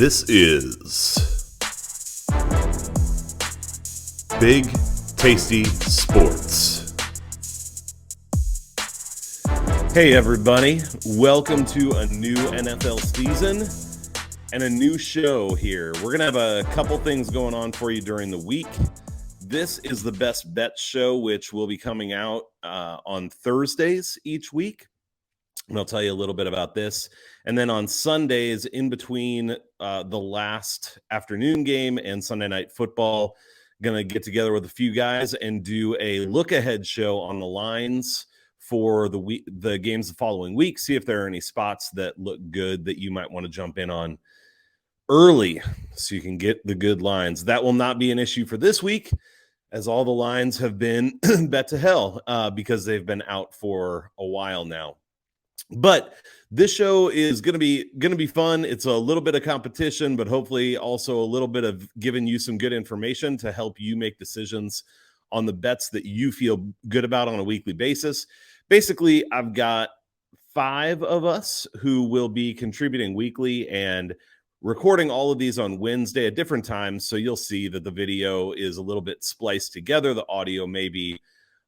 This is Big Tasty Sports. Hey everybody, welcome to a new NFL season and a new show here. We're going to have a couple things going on for you during the week. This is the Best Bets show, which will be coming out on Thursdays each week. And I'll tell you a little bit about this. And then on Sundays, in between the last afternoon game and Sunday Night Football, going to get together with a few guys and do a look-ahead show on the lines for the games the following week. See if there are any spots that look good that you might want to jump in on early so you can get the good lines. That will not be an issue for this week, as all the lines have been bet to hell because they've been out for a while now. But this show is going to be fun. It's a little bit of competition, but hopefully also a little bit of giving you some good information to help you make decisions on the bets that you feel good about on a weekly basis. Basically, I've got 5 of us who will be contributing weekly and recording all of these on Wednesday at different times. So you'll see that the video is a little bit spliced together. The audio may be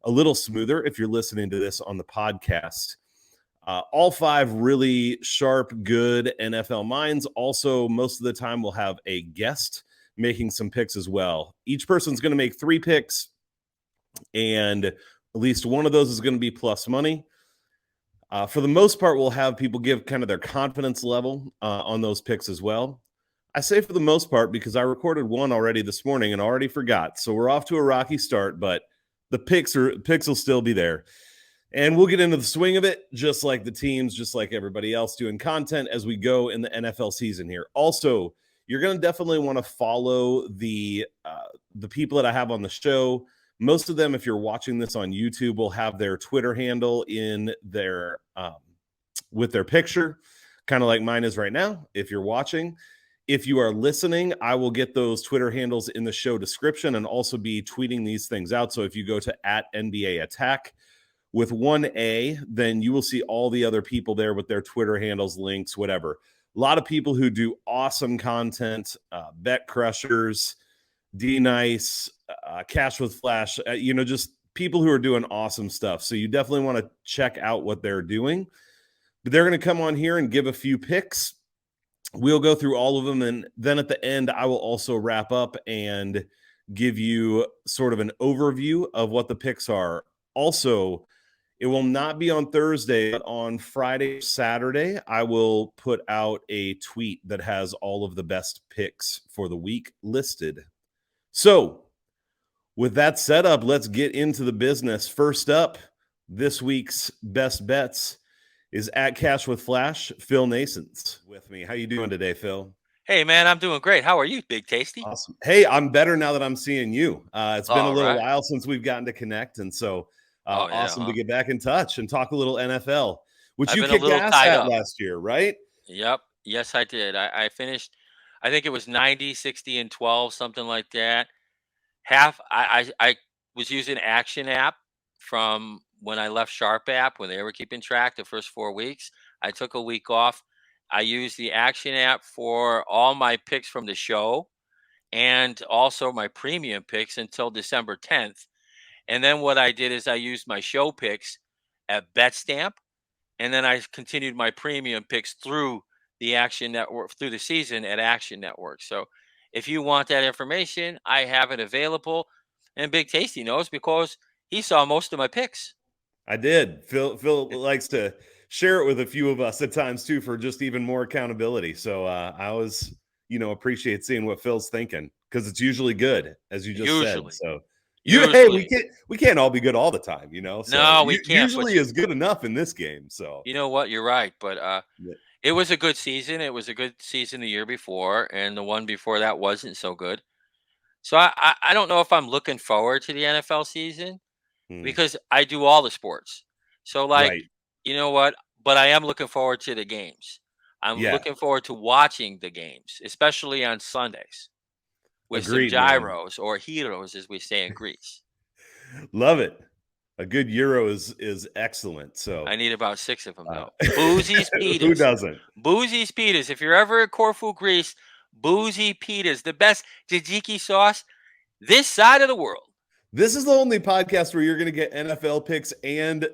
a little smoother if you're listening to this on the podcast. All 5 really sharp, good NFL minds. Also, most of the time we'll have a guest making some picks as well. Each person's going to make 3 picks, and at least one of those is going to be plus money. For the most part, we'll have people give kind of their confidence level on those picks as well. I say for the most part because I recorded one already this morning and already forgot. So we're off to a rocky start, but the picks will still be there. And we'll get into the swing of it, just like the teams, just like everybody else doing content as we go in the NFL season here. Also, you're going to definitely want to follow the people that I have on the show. Most of them, if you're watching this on YouTube, will have their Twitter handle in their with their picture, kind of like mine is right now. If you're watching, if you are listening, I will get those Twitter handles in the show description and also be tweeting these things out. So if you go to @NBA with 1A, then you will see all the other people there with their Twitter handles, links, whatever. A lot of people who do awesome content, Bet Crushers, D-Nice, Cash with Flash, just people who are doing awesome stuff. So you definitely want to check out what they're doing. But they're going to come on here and give a few picks. We'll go through all of them, and then at the end, I will also wrap up and give you sort of an overview of what the picks are. Also, it will not be on Thursday, but on Friday, Saturday, I will put out a tweet that has all of the best picks for the week listed. So, with that set up, let's get into the business. First up, this week's best bets is @Cash with Flash, Phil Naessens with me. How you doing today, Phil? Hey, man, I'm doing great. How are you, Big Tasty? Awesome. Hey, I'm better now that I'm seeing you. It's been a All little right. while since we've gotten to connect, and so Oh, yeah, awesome to huh? get back in touch and talk a little NFL, which I've you been a kicked little ass tied at up. last year, right? Yep. Yes, I did. I finished, I think it was 90, 60, and 12, something like that. I was using Action app from when I left Sharp app when they were keeping track the first 4 weeks. I took a week off. I used the Action app for all my picks from the show and also my premium picks until December 10th. And then what I did is I used my show picks at BetStamp, and then I continued my premium picks through the Action Network through the season at Action Network. So if you want that information, I have it available. And Big Tasty knows because he saw most of my picks. I did. Phil likes to share it with a few of us at times too for just even more accountability. So I always, appreciate seeing what Phil's thinking because it's usually good, as you just said. Usually. So Usually. we can't all be good all the time, So No, we can't. But usually is good enough in this game. So you know what? You're right. But yeah. it was a good season. It was a good season the year before, and the one before that wasn't so good. So I don't know if I'm looking forward to the NFL season because I do all the sports. So Right. you know what? But I am looking forward to the games. I'm Yeah. looking forward to watching the games, especially on Sundays with some Agreed, man. gyros or heroes, as we say in Greece. Love it. A good Euro is excellent. So I need about 6 of them though. Boozy who Speedas. doesn't? Boozy Speedas. If you're ever at Corfu, Greece, Boozy pitas, the best tzatziki sauce this side of the world. This is the only podcast where you're going to get NFL picks and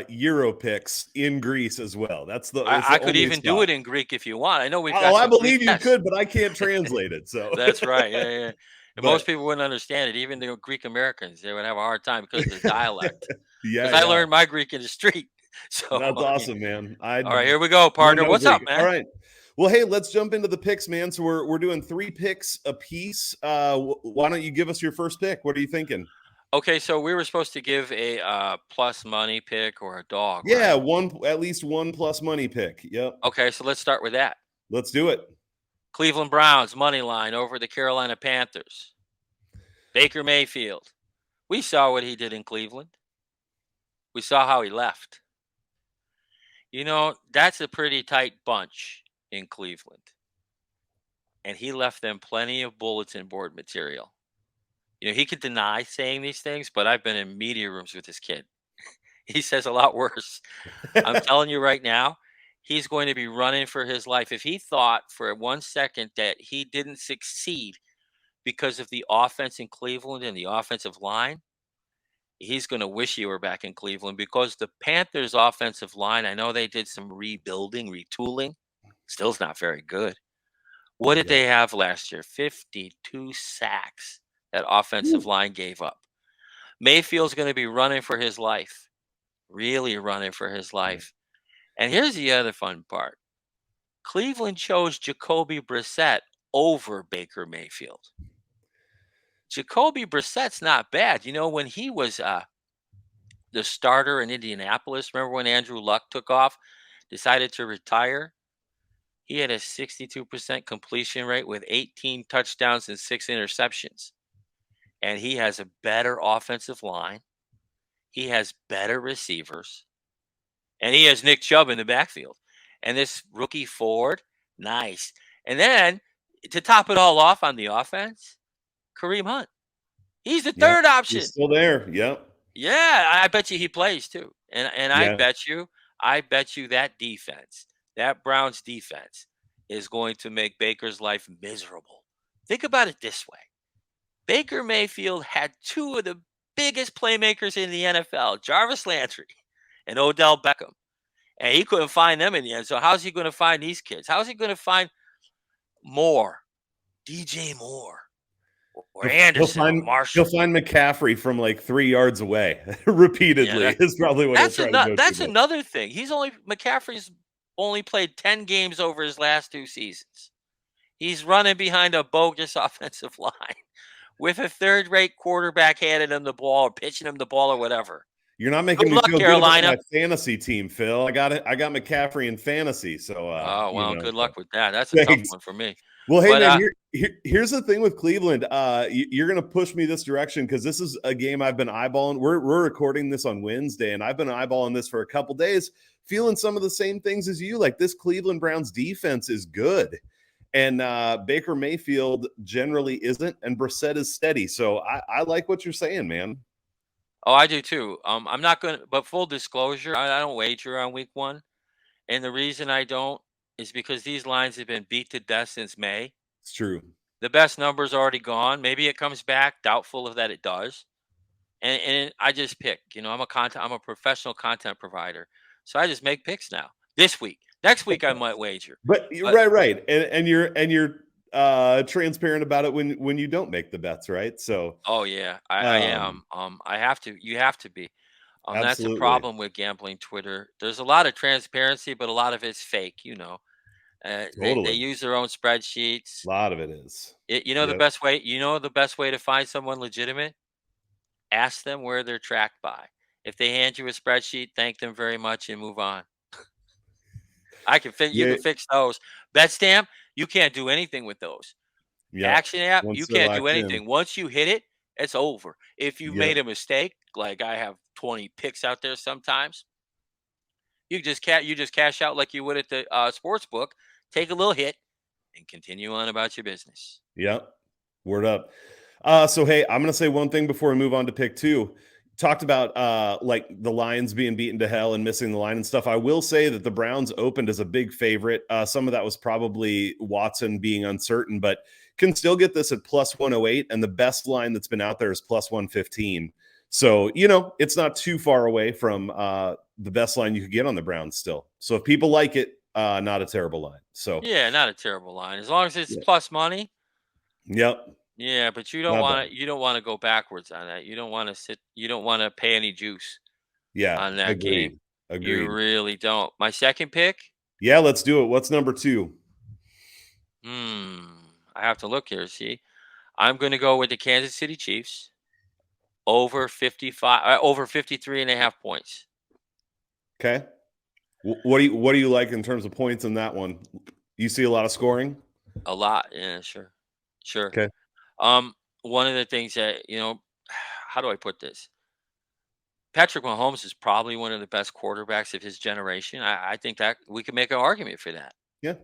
Euro picks in Greece as well. That's the I could only even do spot. it in Greek if you want. I know we've got Oh, I some Greek believe you guests. could, but I can't translate it. So That's right. Yeah. And but most people wouldn't understand it. Even the Greek Americans, they would have a hard time because of the dialect. yeah, Because I yeah. learned my Greek in the street. So, That's I mean, awesome, man. I all right, here we go, know partner. no What's Greek. up, All man? right. Well, hey, let's jump into the picks, man. So we're doing 3 picks a piece. Why don't you give us your first pick? What are you thinking? Okay, so we were supposed to give a plus money pick or a dog, Yeah, right? at least one plus money pick. Yep. Okay, so let's start with that. Let's do it. Cleveland Browns money line over the Carolina Panthers. Baker Mayfield. We saw what he did in Cleveland. We saw how he left. That's a pretty tight bunch in Cleveland. And he left them plenty of bulletin board material. He could deny saying these things, but I've been in media rooms with this kid. He says a lot worse. I'm telling you right now, he's going to be running for his life. If he thought for 1 second that he didn't succeed because of the offense in Cleveland and the offensive line, he's going to wish he were back in Cleveland, because the Panthers' offensive line, I know they did some rebuilding, retooling. Still's not very good. What did they have last year? 52 sacks that offensive line gave up. Mayfield's going to be running for his life, really running for his life. And here's the other fun part. Cleveland chose Jacoby Brissett over Baker Mayfield. Jacoby Brissett's not bad. When he was the starter in Indianapolis, remember when Andrew Luck took off, decided to retire? He had a 62% completion rate with 18 touchdowns and 6 interceptions. And he has a better offensive line. He has better receivers. And he has Nick Chubb in the backfield. And this rookie Ford, nice. And then, to top it all off on the offense, Kareem Hunt. He's the third option. He's still there. Yep. Yeah, I bet you he plays too. And I bet you that defense, that Browns defense, is going to make Baker's life miserable. Think about it this way. Baker Mayfield had 2 of the biggest playmakers in the NFL, Jarvis Landry and Odell Beckham. And he couldn't find them in the end. So how's he going to find these kids? How's he going to find Moore, DJ Moore, or Anderson, or Marshall? He'll find McCaffrey from like 3 yards away repeatedly. Is probably what he'll try to go That's to. another thing. McCaffrey's only played 10 games over his last 2 seasons. He's running behind a bogus offensive line with a third-rate quarterback handing him the ball or pitching him the ball or whatever. You're not making me feel good about my fantasy team, Phil. I got McCaffrey in fantasy, so good luck with that. That's a tough one for me. Well, hey, man, here's the thing with Cleveland. You're going to push me this direction because this is a game I've been eyeballing. We're recording this on Wednesday, and I've been eyeballing this for a couple days, feeling some of the same things as you. Like, this Cleveland Browns defense is good, and Baker Mayfield generally isn't, and Brissett is steady. So I like what you're saying, man. Oh, I do too. I'm not going to, but full disclosure, I don't wager on week 1. And the reason I don't is because these lines have been beat to death since May. It's true. The best number's already gone. Maybe it comes back. Doubtful of that it does. And I just pick. I'm a professional content provider, so I just make picks now. This week, next week I might wager. But right, and you're transparent about it when you don't make the bets, right? So. Oh yeah, I am. I have to. You have to be. That's a problem with gambling Twitter. There's a lot of transparency, but a lot of it's fake. Totally. They use their own spreadsheets. A lot of it is. The best way. The best way to find someone legitimate. Ask them where they're tracked by. If they hand you a spreadsheet, thank them very much and move on. I can fix. You can fix those. BetStamp, you can't do anything with those. Action app, you can't do anything. Once you hit it, it's over. If you made a mistake, like I have 20 picks out there sometimes, you just cash out like you would at the sports book, take a little hit, and continue on about your business. Yep. Word up. So, hey, I'm going to say one thing before we move on to pick 2. talked about like the Lions being beaten to hell and missing the line and stuff. I will say that the Browns opened as a big favorite. Some of that was probably Watson being uncertain, but can still get this at plus 108. And the best line that's been out there is plus 115. So, it's not too far away from the best line you could get on the Browns still. So if people like it, not a terrible line. So, Yeah, not a terrible line. As long as it's yeah. plus money. Yep. Yeah, but you don't Not want bad. to go backwards on that. You don't want to pay any juice Yeah. on that game. Agreed. You Agreed. really don't. My second pick? Yeah, let's do it. What's number 2? Hmm. I have to look here, see. I'm going to go with the Kansas City Chiefs over 53.5 points. Okay. What do you like in terms of points in that one? You see a lot of scoring? A lot. Yeah, sure. Sure. Okay. One of the things that, how do I put this? Patrick Mahomes is probably one of the best quarterbacks of his generation. I think that we could make an argument for that. Yeah.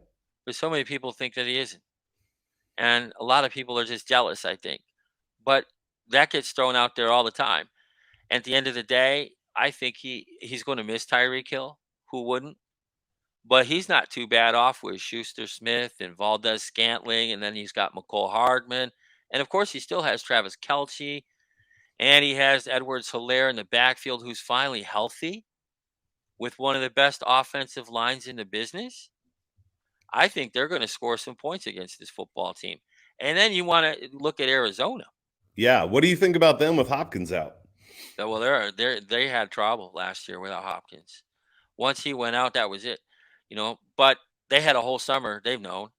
But so many people think that he isn't. And a lot of people are just jealous, I think. But that gets thrown out there all the time. At the end of the day, I think he's going to miss Tyreek Hill. Who wouldn't? But he's not too bad off with Schuster Smith and Valdez Scantling, and then he's got McCole Hardman. And of course, he still has Travis Kelce, and he has Edwards Hilaire in the backfield, who's finally healthy with one of the best offensive lines in the business. I think they're going to score some points against this football team. And then you want to look at Arizona. Yeah. What do you think about them with Hopkins out? Well, they had trouble last year without Hopkins. Once he went out, that was it. But they had a whole summer. They've known.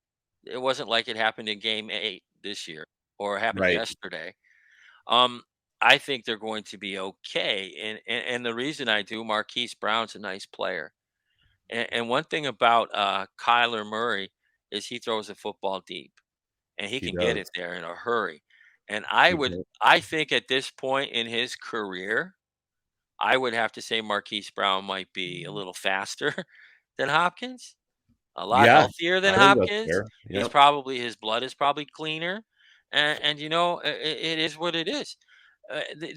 It wasn't like it happened in game 8 this year or it happened Right. yesterday. Um, I think they're going to be okay. And the reason I do, Marquise Brown's a nice player. And one thing about Kyler Murray is he throws the football deep and he He can get does. it there in a hurry. And He does. I think at this point in his career, I would have to say Marquise Brown might be a little faster than Hopkins, a lot Yeah. healthier than I think that's Hopkins. fair. Yep. His blood is probably cleaner, and it is what it is.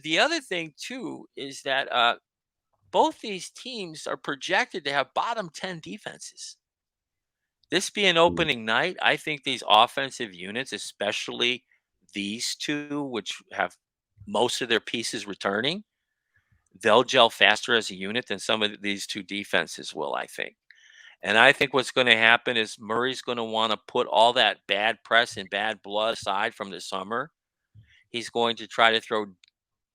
The other thing too is that both these teams are projected to have bottom 10 defenses. This being opening night, I think these offensive units, especially these two, which have most of their pieces returning, they'll gel faster as a unit than some of these two defenses will, I think. And I think what's going to happen is Murray's going to want to put all that bad press and bad blood aside from the summer. He's going to try to throw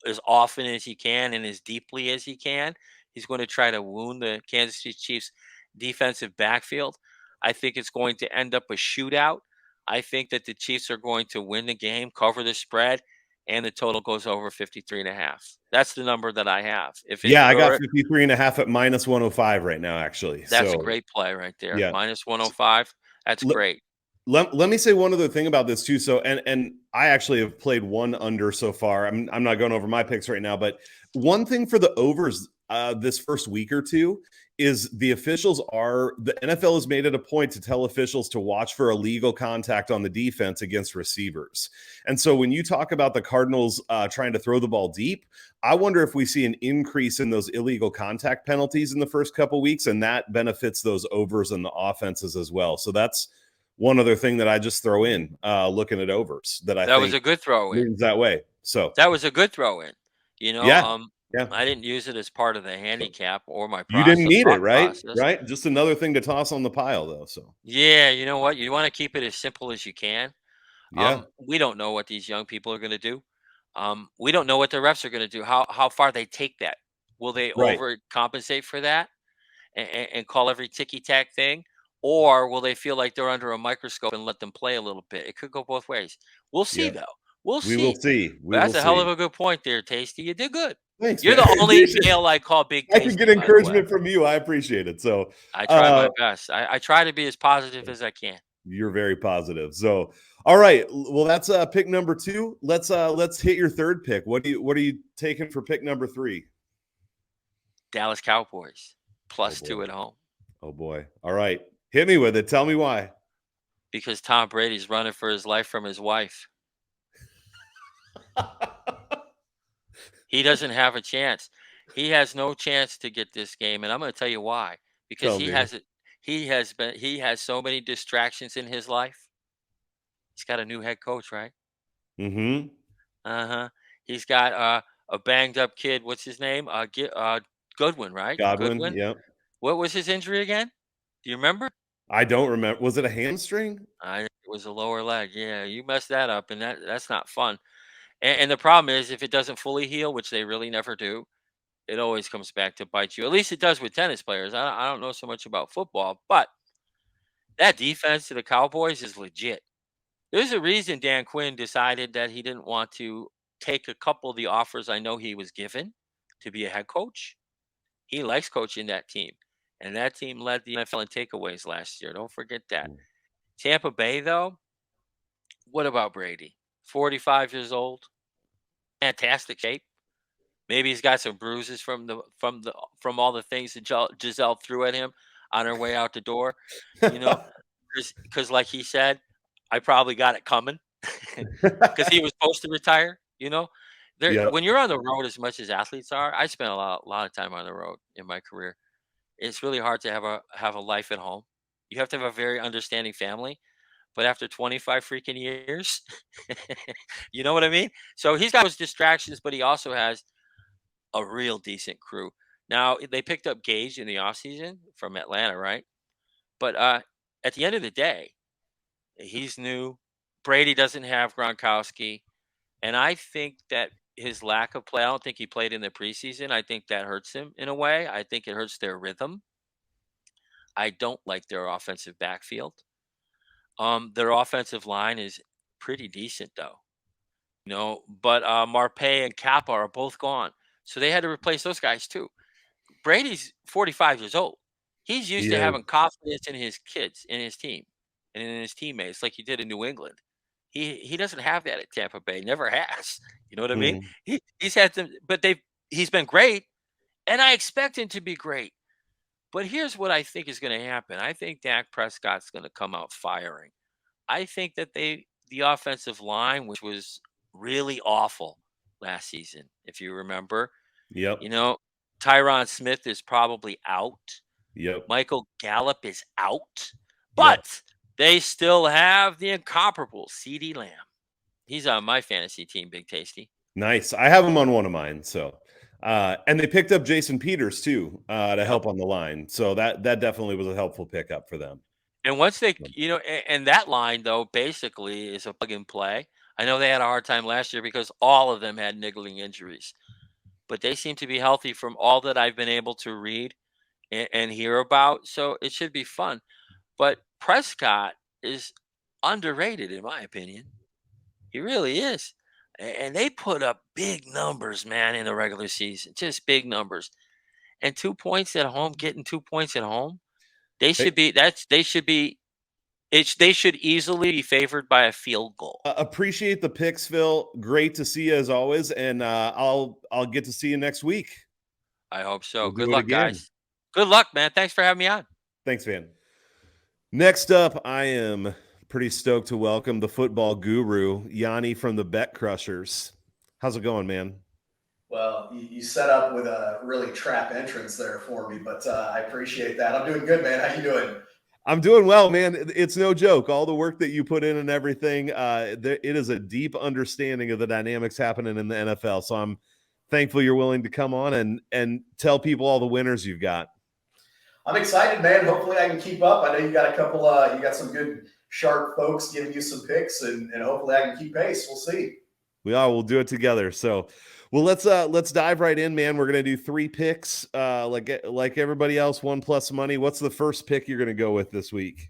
as often as he can and as deeply as he can. He's going to try to wound the Kansas City Chiefs defensive backfield. I think it's going to end up a shootout. I think that the Chiefs are going to win the game, cover the spread, and the total goes over 53.5. That's the number that I have. If it Yeah, I got or 53.5 at minus 105 right now, actually. That's a So great play right there. yeah. Minus 105. That's Let, great. let me say one other thing about this too. So and I actually have played one under so far. I'm not going over my picks right now, but one thing for the overs this first week or two is the NFL has made it a point to tell officials to watch for illegal contact on the defense against receivers. And so when you talk about the Cardinals trying to throw the ball deep, I wonder if we see an increase in those illegal contact penalties in the first couple weeks, and that benefits those overs and the offenses as well. So that's one other thing that I just throw in looking at overs that I That was think a good throw in. leans that way. So That was a good throw in. yeah, yeah. I didn't use it as part of the handicap or my You didn't need it, thought right? process. Right? Just another thing to toss on the pile, though. So Yeah, you know what? You want to keep it as simple as you can. yeah, We don't know what these young people are going to do. We don't know what the refs are going to do. How far they take that? Will they right. overcompensate for that and call every ticky tack thing, or will they feel like they're under a microscope and let them play a little bit? It could go both ways. We'll see, Yeah, though. We'll we will see. see. We But will that's a hell see. of a good point there, Tasty. You did good. Thanks, You're man. the only male I call Big I can get Tasty, by the way. encouragement from you. I appreciate it. So I try uh, my best. I try to be as positive as I can. you're very positive. So all right. Well, that's pick number 2. Let's hit your third pick. What are you taking for pick number 3? Dallas Cowboys Oh plus boy. 2 at home Oh boy. All right. Hit me with it. Tell me why. because Tom Brady's running for his life from his wife. He doesn't have a chance. He has no chance to get this game, and I'm going to tell you why. Because Tell he me. has it. He has so many distractions in his life. He's got a new head coach, right? Mm-hmm. Uh-huh. He's got a banged up kid. What's his name? Goodwin, right? Godwin. Goodwin. Yep. What was his injury again? Do you remember? I don't remember. Was it a hamstring? I think it was a lower leg. Yeah, you messed that up, and that's not fun. And the problem is, if it doesn't fully heal, which they really never do, it always comes back to bite you. At least it does with tennis players. I don't know so much about football, but that defense to the Cowboys is legit. There's a reason Dan Quinn decided that he didn't want to take a couple of the offers I know he was given to be a head coach. He likes coaching that team. And that team led the NFL in takeaways last year. Don't forget that. Tampa Bay, though, what about Brady? 45 years old, fantastic shape. Maybe he's got some bruises from all the things that Giselle threw at him on her way out the door. You know, because like he said, I probably got it coming because he was supposed to retire. There Yep. when you're on the road as much as athletes are, I spent a lot of time on the road in my career. It's really hard to have a life at home. You have to have a very understanding family. But after 25 freaking years, you know what I mean? So he's got those distractions, but he also has a real decent crew. Now, they picked up Gage in the offseason from Atlanta, right? But at the end of the day, he's new. Brady doesn't have Gronkowski. And I think that his lack of play, I don't think he played in the preseason. I think that hurts him in a way. I think it hurts their rhythm. I don't like their offensive backfield. Their offensive line is pretty decent, though. But Marpay and Kappa are both gone. So they had to replace those guys, too. Brady's 45 years old. He's used He to is. having confidence in his kids, in his team, and in his teammates, like he did in New England. He doesn't have that at Tampa Bay. Never has. You know what I mean? Mhm. He's had them, but he's been great, and I expect him to be great. But here's what I think is going to happen. I think Dak Prescott's going to come out firing. I think that the offensive line, which was really awful last season, if you remember, Yep. you know, Tyron Smith is probably out. Yep. Michael Gallup is out, Yep. but they still have the incomparable CeeDee Lamb. He's on my fantasy team, Big Tasty. Nice. I have him on one of mine. So, and they picked up Jason Peters too to Yep. help on the line. So that definitely was a helpful pickup for them. And once and that line though basically is a plug and play. I know they had a hard time last year because all of them had niggling injuries, but they seem to be healthy from all that I've been able to read and hear about. So it should be fun. But Prescott is underrated, in my opinion. He really is. And they put up big numbers, man, in the regular season, just big numbers. And 2 points at home, getting 2 points at home, they Hey, should be. They should be. They should easily be favored by a field goal. appreciate the picks, Phil. Great to see you as always, and I'll get to see you next week. I hope so. We'll Good do it luck, again. guys. Good luck, man. Thanks for having me on. Thanks, Van. Next up, I am pretty stoked to welcome the football guru, Yanni from the Bet Crushers. How's it going, man? Well, you set up with a really trap entrance there for me, but I appreciate that. I'm doing good, man. How you doing? I'm doing well, man. It's no joke. All the work that you put in and everything, it is a deep understanding of the dynamics happening in the NFL. So I'm thankful you're willing to come on and tell people all the winners you've got. I'm excited, man. Hopefully I can keep up. I know you got a couple, you got some good, sharp folks giving you some picks, and hopefully I can keep pace. We'll see. We'll do it together. So, well, let's dive right in, man. We're gonna do 3 picks, like everybody else, 1 plus money. What's the first pick you're gonna go with this week?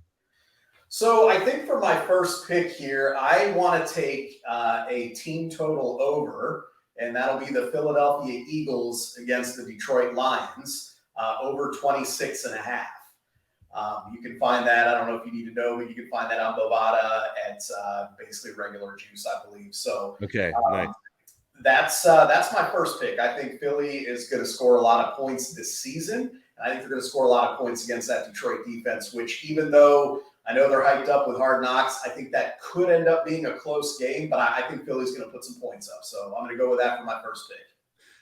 So I think for my first pick here, I want to take a team total over, and that'll be the Philadelphia Eagles against the Detroit Lions, over 26.5. You can find that. I don't know if you need to know, but you can find that on Bovada at basically regular juice, I believe. So Okay, nice. that's my first pick. I think Philly is going to score a lot of points this season, and I think they're going to score a lot of points against that Detroit defense. Which, even though I know they're hyped up with Hard Knocks, I think that could end up being a close game. But I think Philly's going to put some points up. So I'm going to go with that for my first pick.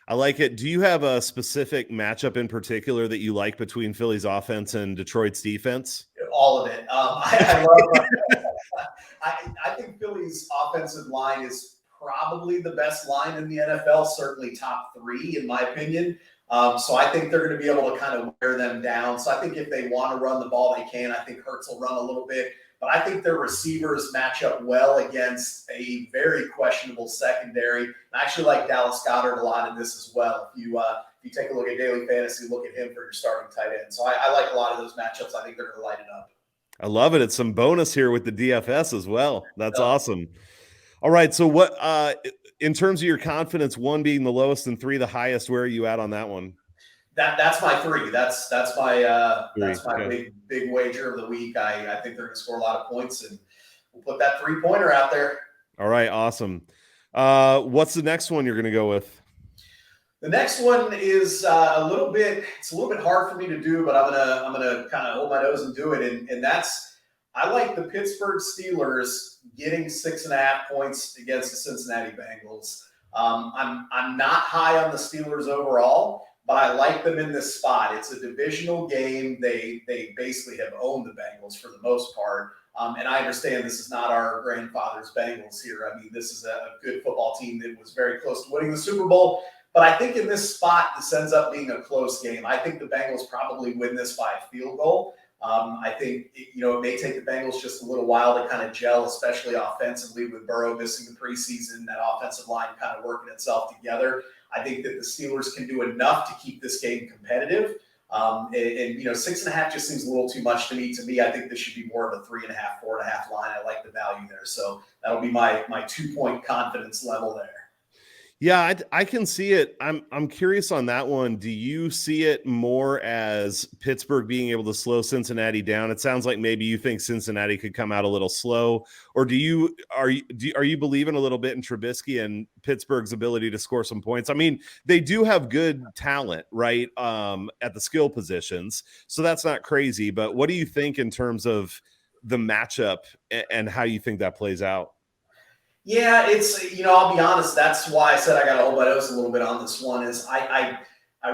I like it. Do you have a specific matchup in particular that you like between Philly's offense and Detroit's defense? All of it. I love. I think Philly's offensive line is probably the best line in the NFL, certainly top 3 in my opinion. So I think they're going to be able to kind of wear them down. So I think if they want to run the ball, they can. I think Hurts will run a little bit. But I think their receivers match up well against a very questionable secondary. I actually like Dallas Goedert a lot in this as well. If you take a look at Daily Fantasy, look at him for your starting tight end. So I like a lot of those matchups. I think they're going to light it up. I love it. It's some bonus here with the DFS as well. That's awesome. All right. So what, in terms of your confidence, 1 being the lowest and 3 the highest, where are you at on that one? That's my 3. That's my Okay. big wager of the week. I think they're going to score a lot of points, and we'll put that 3-pointer out there. All right. Awesome. What's the next one you're going to go with? The next one is a little bit hard for me to do, but I'm gonna kind of hold my nose and do it. And that's, I like the Pittsburgh Steelers getting 6.5 points against the Cincinnati Bengals. I'm not high on the Steelers overall, but I like them in this spot. It's a divisional game. They basically have owned the Bengals for the most part. And I understand this is not our grandfather's Bengals here. I mean, this is a good football team that was very close to winning the Super Bowl. But I think in this spot, this ends up being a close game. I think the Bengals probably win this by a field goal. I think, it may take the Bengals just a little while to kind of gel, especially offensively with Burrow missing the preseason, that offensive line kind of working itself together. I think that the Steelers can do enough to keep this game competitive. And 6.5 just seems a little too much to me. I think this should be more of a 3.5, 4.5 line. I like the value there. So that'll be my 2-point confidence level there. Yeah, I can see it. I'm curious on that one. Do you see it more as Pittsburgh being able to slow Cincinnati down? It sounds like maybe you think Cincinnati could come out a little slow, or are you believing a little bit in Trubisky and Pittsburgh's ability to score some points? I mean, they do have good talent, right, at the skill positions, so that's not crazy. But what do you think in terms of the matchup and how you think that plays out? Yeah, it's, I'll be honest. That's why I said I got to hold my nose a little bit on this one. Is I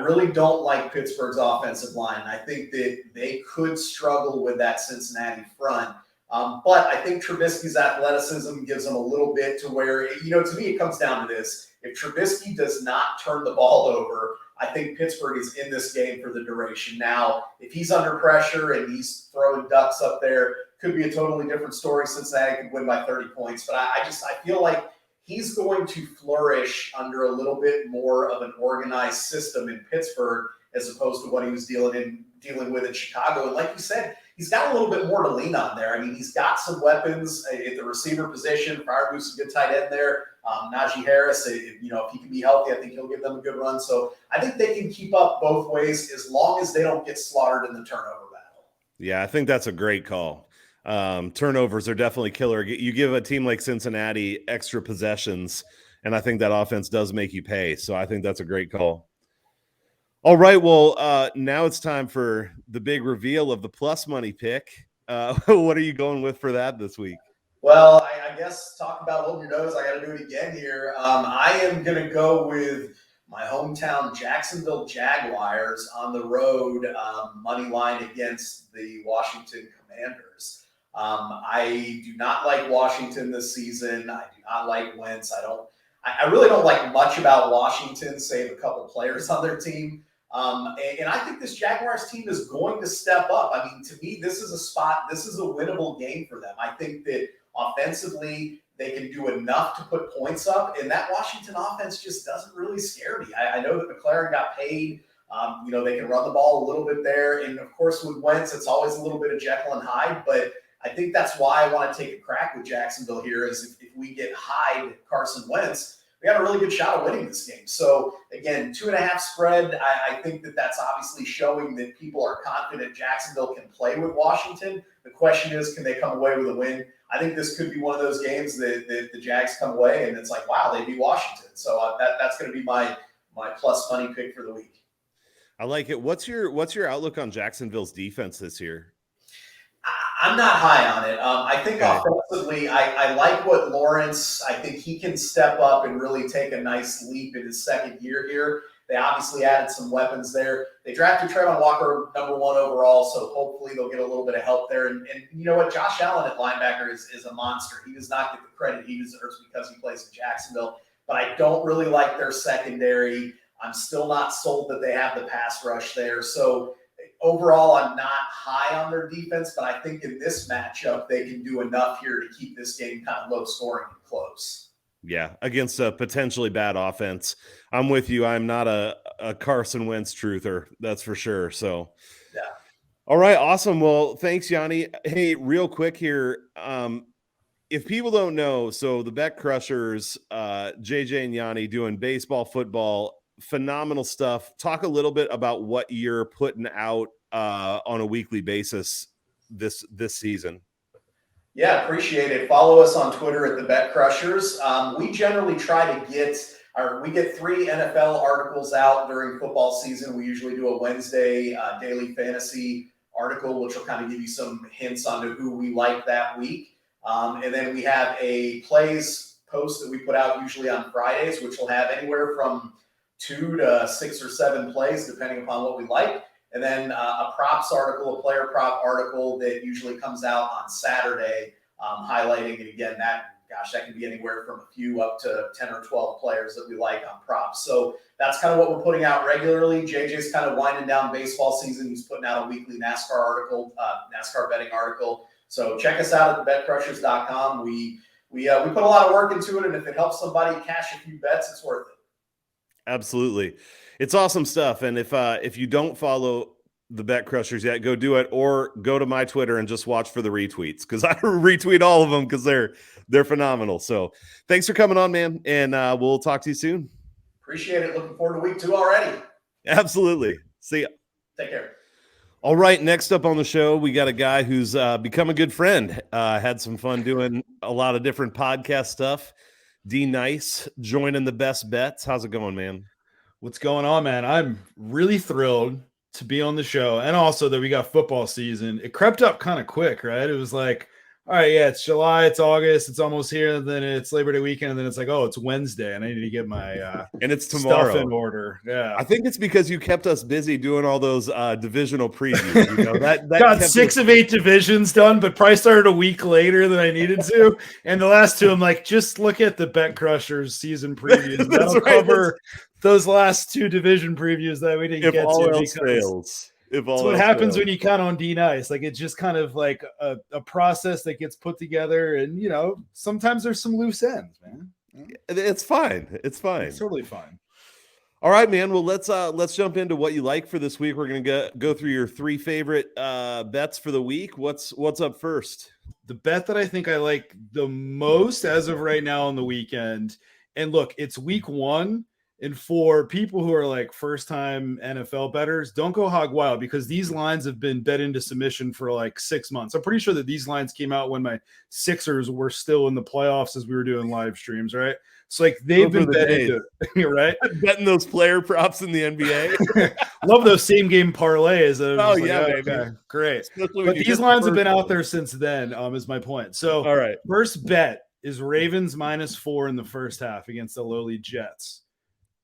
really don't like Pittsburgh's offensive line. I think that they could struggle with that Cincinnati front. But I think Trubisky's athleticism gives them a little bit to where, to me, it comes down to this. If Trubisky does not turn the ball over, I think Pittsburgh is in this game for the duration. Now, if he's under pressure and he's throwing ducks up there, could be a totally different story. Cincinnati could win by 30 points. But I feel like he's going to flourish under a little bit more of an organized system in Pittsburgh as opposed to what he was dealing with in Chicago. And like you said, he's got a little bit more to lean on there. I mean, he's got some weapons at the receiver position. Freiermuth's a good tight end there. Najee Harris, if he can be healthy, I think he'll give them a good run. So I think they can keep up both ways as long as they don't get slaughtered in the turnover battle. Yeah, I think that's a great call. Turnovers are definitely killer. You give a team like Cincinnati extra possessions, and I think that offense does make you pay. So I think that's a great call. All right. Well, now it's time for the big reveal of the plus money pick. What are you going with for that this week? Well, I guess talk about holding your nose. I got to do it again here. I am going to go with my hometown Jacksonville Jaguars on the road, money line against the Washington Commanders. I do not like Washington this season. I do not like Wentz. I really don't like much about Washington, save a couple players on their team. And I think this Jaguars team is going to step up. I mean, to me, this is a winnable game for them. I think that offensively, they can do enough to put points up, and that Washington offense just doesn't really scare me. I know that McLaren got paid. They can run the ball a little bit there. And, of course, with Wentz, it's always a little bit of Jekyll and Hyde. But I think that's why I want to take a crack with Jacksonville here is if we get Hyde, Carson Wentz, we got a really good shot of winning this game. So, again, 2.5 spread, I think that that's obviously showing that people are confident Jacksonville can play with Washington. The question is, can they come away with a win? I think this could be one of those games that the Jags come away and it's like, wow, they beat Washington. So that's going to be my plus money pick for the week. I like it. What's your outlook on Jacksonville's defense this year? I'm not high on it. I think Okay. offensively, I like what Lawrence, I think he can step up and really take a nice leap in his second year here. They obviously added some weapons there. They drafted Trayvon Walker number 1 overall, so hopefully they'll get a little bit of help there. And you know what? Josh Allen at linebacker is a monster. He does not get the credit he deserves because he plays in Jacksonville. But I don't really like their secondary. I'm still not sold that they have the pass rush there. So overall, I'm not high on their defense, but I think in this matchup, they can do enough here to keep this game kind of low scoring and close. Yeah, against a potentially bad offense. I'm with you. I'm not a Carson Wentz truther, that's for sure. So, yeah. All right, awesome. Well, thanks, Yanni. Hey, real quick here. If people don't know, so the Bet Crushers, JJ and Yanni doing baseball, football, phenomenal stuff. Talk a little bit about what you're putting out on a weekly basis this season. Yeah, appreciate it. Follow us on Twitter at the Bet Crushers. We generally try to we get 3 NFL articles out during football season. We usually do a Wednesday daily fantasy article, which will kind of give you some hints onto who we like that week. And then we have a plays post that we put out usually on Fridays, which will have anywhere from 2 to 6 or 7 plays, depending upon what we like. And then a props article, a player prop article that usually comes out on Saturday, highlighting it again. That can be anywhere from a few up to 10 or 12 players that we like on props. So that's kind of what we're putting out regularly. JJ's kind of winding down baseball season. He's putting out a weekly NASCAR article, NASCAR betting article. So check us out at thebetcrushers.com. We put a lot of work into it, and if it helps somebody cash a few bets, it's worth it. Absolutely. It's awesome stuff. And if you don't follow the Bet Crushers yet, go do it, or go to my Twitter and just watch for the retweets, because I retweet all of them because they're phenomenal. So thanks for coming on, man. And we'll talk to you soon. Appreciate it. Looking forward to week 2 already. Absolutely. See ya. Take care. All right, next up on the show, we got a guy who's become a good friend. Had some fun doing a lot of different podcast stuff. D Nice joining the Best Bets. How's it going, man? What's going on, man? I'm really thrilled to be on the show, and also that we got football season. It crept up kind of quick, right? It was like, all right, yeah, it's July, it's August, it's almost here, and then it's Labor Day weekend, and then it's like, oh, it's Wednesday, and I need to get my and it's tomorrow stuff in order. Yeah, I think it's because you kept us busy doing all those divisional previews. You know, that got 6 of 8 divisions done, but probably started a week later than I needed to. And the last 2, I'm like, just look at the Bet Crushers season previews. That'll cover those last 2 division previews that we didn't get to. If all else fails. That's what happens when you count on D Nice. Like, it's just kind of like a process that gets put together, and sometimes there's some loose ends, man. It's fine. It's fine. It's totally fine. All right, man. Well, let's jump into what you like for this week. We're gonna go through your 3 favorite bets for the week. What's up first? The bet that I think I like the most as of right now on the weekend, and look, it's week 1. And for people who are like first-time NFL bettors, don't go hog wild, because these lines have been bet into submission for like 6 months. I'm pretty sure that these lines came out when my Sixers were still in the playoffs as we were doing live streams, right? So like they've been bet into, right? Betting those player props in the NBA. Love those same game parlays. Oh yeah, baby. Okay, great. But these lines have been out there since then. Is my point. So all right, first bet is Ravens -4 in the first half against the lowly Jets.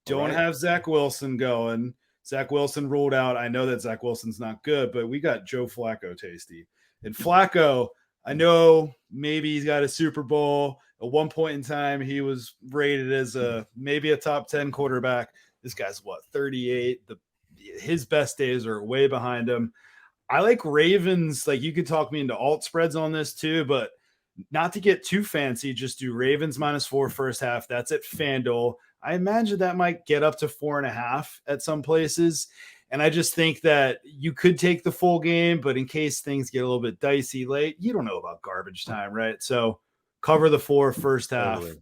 Don't have Zach Wilson going. Zach Wilson ruled out. I know that Zach Wilson's not good, but we got Joe Flacco tasty. And Flacco, I know maybe he's got a Super Bowl. At one point in time, he was rated as maybe a top 10 quarterback. This guy's 38. His best days are way behind him. I like Ravens. Like, you could talk me into alt spreads on this too, but not to get too fancy, just do Ravens -4 first half. That's at FanDuel. I imagine that might get up to 4.5 at some places. And I just think that you could take the full game, but in case things get a little bit dicey late, you don't know about garbage time, right? So cover the 4 first half. Totally.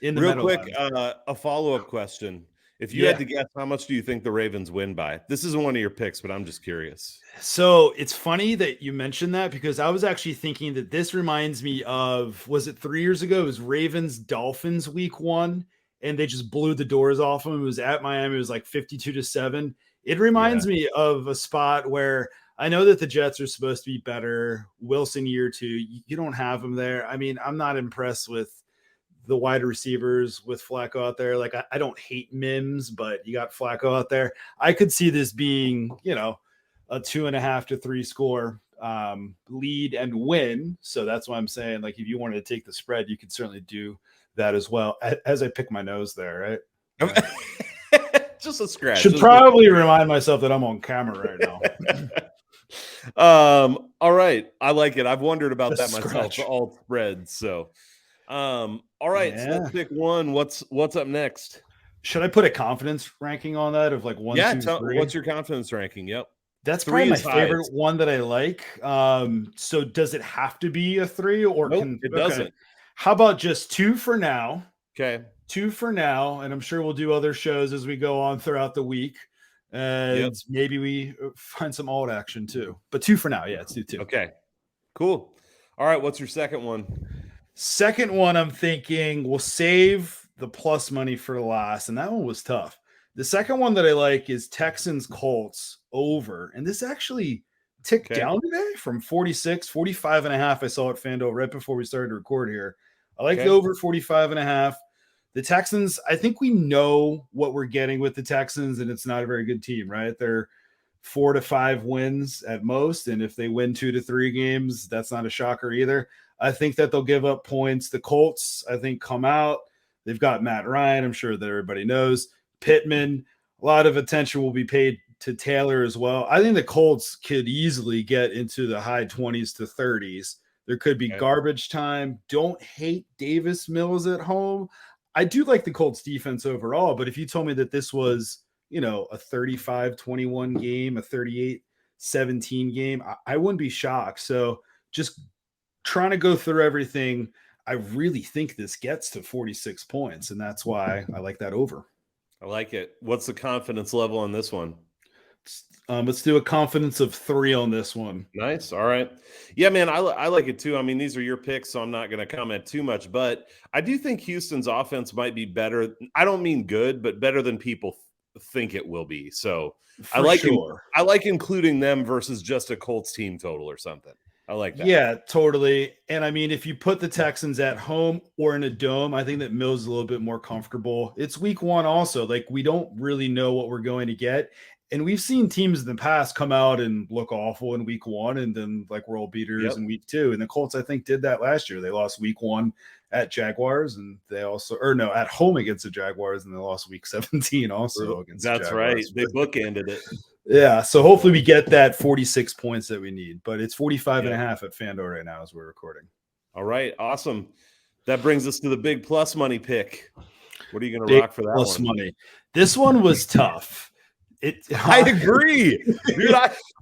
In the real quick, a follow-up question. If you had to guess, how much do you think the Ravens win by? This isn't one of your picks, but I'm just curious. So it's funny that you mentioned that, because I was actually thinking that this reminds me of, was it 3 years ago? It was Ravens-Dolphins week 1. And they just blew the doors off them. It was at Miami. It was like 52-7. It reminds me of a spot where I know that the Jets are supposed to be better. Wilson year 2, you don't have him there. I mean, I'm not impressed with the wide receivers with Flacco out there. Like, I don't hate Mims, but you got Flacco out there. I could see this being, a 2.5 to 3 score lead and win. So that's why I'm saying, like, if you wanted to take the spread, you could certainly do that as well. As I pick my nose there, right? Just a scratch. Should probably remind myself that I'm on camera right now. All right. I like it. I've wondered about that scratch. myself, all spreads. So, all right. Yeah. So let's pick one. What's up next? Should I put a confidence ranking on that of like 1, 2, 3? What's your confidence ranking? Yep. That's probably my favorite one that I like. So does it have to be a 3 or it doesn't? How about just 2 for now? Okay. 2 for now. And I'm sure we'll do other shows as we go on throughout the week. And maybe we find some alt action too. But 2 for now. Yeah, let's do 2. Okay. Cool. All right. What's your second one? Second one, I'm thinking we'll save the plus money for last. And that one was tough. The second one that I like is Texans Colts over. And this actually ticked down today from 45.5. I saw it FanDuel right before we started to record here. I like the over 45.5. The Texans, I think we know what we're getting with the Texans, and it's not a very good team, right? They're 4 to 5 wins at most. And if they win 2 to 3 games, that's not a shocker either. I think that they'll give up points. The Colts, I think, come out. They've got Matt Ryan. I'm sure that everybody knows. Pittman, a lot of attention will be paid to Taylor as well. I think the Colts could easily get into the high 20s to 30s. There could be garbage time. Don't hate Davis Mills at home. I do like the Colts defense overall, but if you told me that this was, a 35-21 game, a 38-17 game, I wouldn't be shocked. So just trying to go through everything, I really think this gets to 46 points, and that's why I like that over. I like it. What's the confidence level on this one? Let's do a confidence of 3 on this one. Nice. All right. Yeah, man, I like it too. I mean, these are your picks, so I'm not going to comment too much, but I do think Houston's offense might be better. I don't mean good, but better than people think it will be. So I like including them versus just a Colts team total or something. I like that. Yeah, totally. And I mean, if you put the Texans at home or in a dome, I think that Mills is a little bit more comfortable. It's week 1 also. Like, we don't really know what we're going to get. And we've seen teams in the past come out and look awful in week 1 and then like world beaters in week 2. And the Colts, I think, did that last year. They lost week 1 at Jaguars, and they also, at home against the Jaguars, and they lost week 17 also against the Jaguars. Right. They bookended it. Yeah, so hopefully we get that 46 points that we need. But it's 45.5 at FanDuel right now as we're recording. All right, awesome. That brings us to the big plus money pick. What are you going to rock for that plus money? This one was tough. I agree. Dude,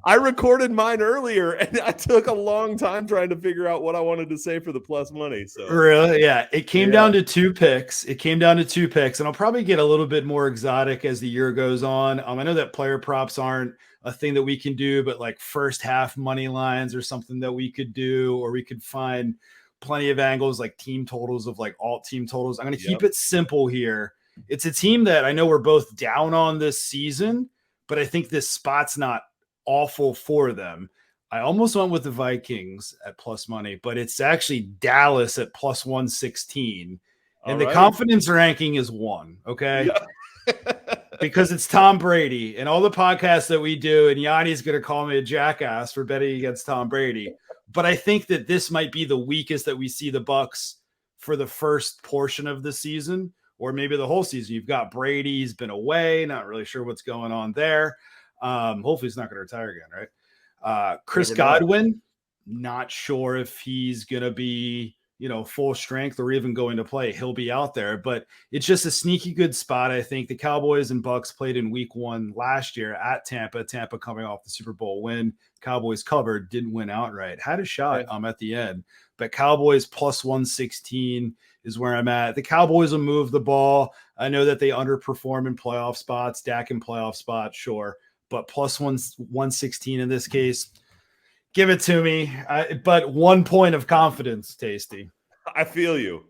I recorded mine earlier, and I took a long time trying to figure out what I wanted to say for the plus money. So really, yeah, it came down to 2 picks. And I'll probably get a little bit more exotic as the year goes on. I know that player props aren't a thing that we can do, but like first half money lines or something that we could do, or we could find plenty of angles like team totals of like alt team totals. I'm going to keep it simple here. It's a team that I know we're both down on this season, but I think this spot's not awful for them. I almost went with the Vikings at plus money, but it's actually Dallas at plus 116. And the confidence ranking is 1, okay? Yeah. Because it's Tom Brady and all the podcasts that we do, and Yanni's going to call me a jackass for betting against Tom Brady. But I think that this might be the weakest that we see the Bucks for the first portion of the season, or maybe the whole season. You've got Brady, he's been away, not really sure what's going on there. Hopefully he's not going to retire again, right? Chris Godwin, not sure if he's going to be, full strength or even going to play. He'll be out there, but it's just a sneaky good spot. I think the Cowboys and Bucks played in week 1 last year at Tampa coming off the Super Bowl win. Cowboys covered, didn't win outright, had a shot at the end, but Cowboys plus 116 is where I'm at. The Cowboys will move the ball. I know that they underperform in playoff spots, Dak in playoff spots, sure, but plus 116 in this case. Give it to me. But 1 point of confidence, Tasty. I feel you.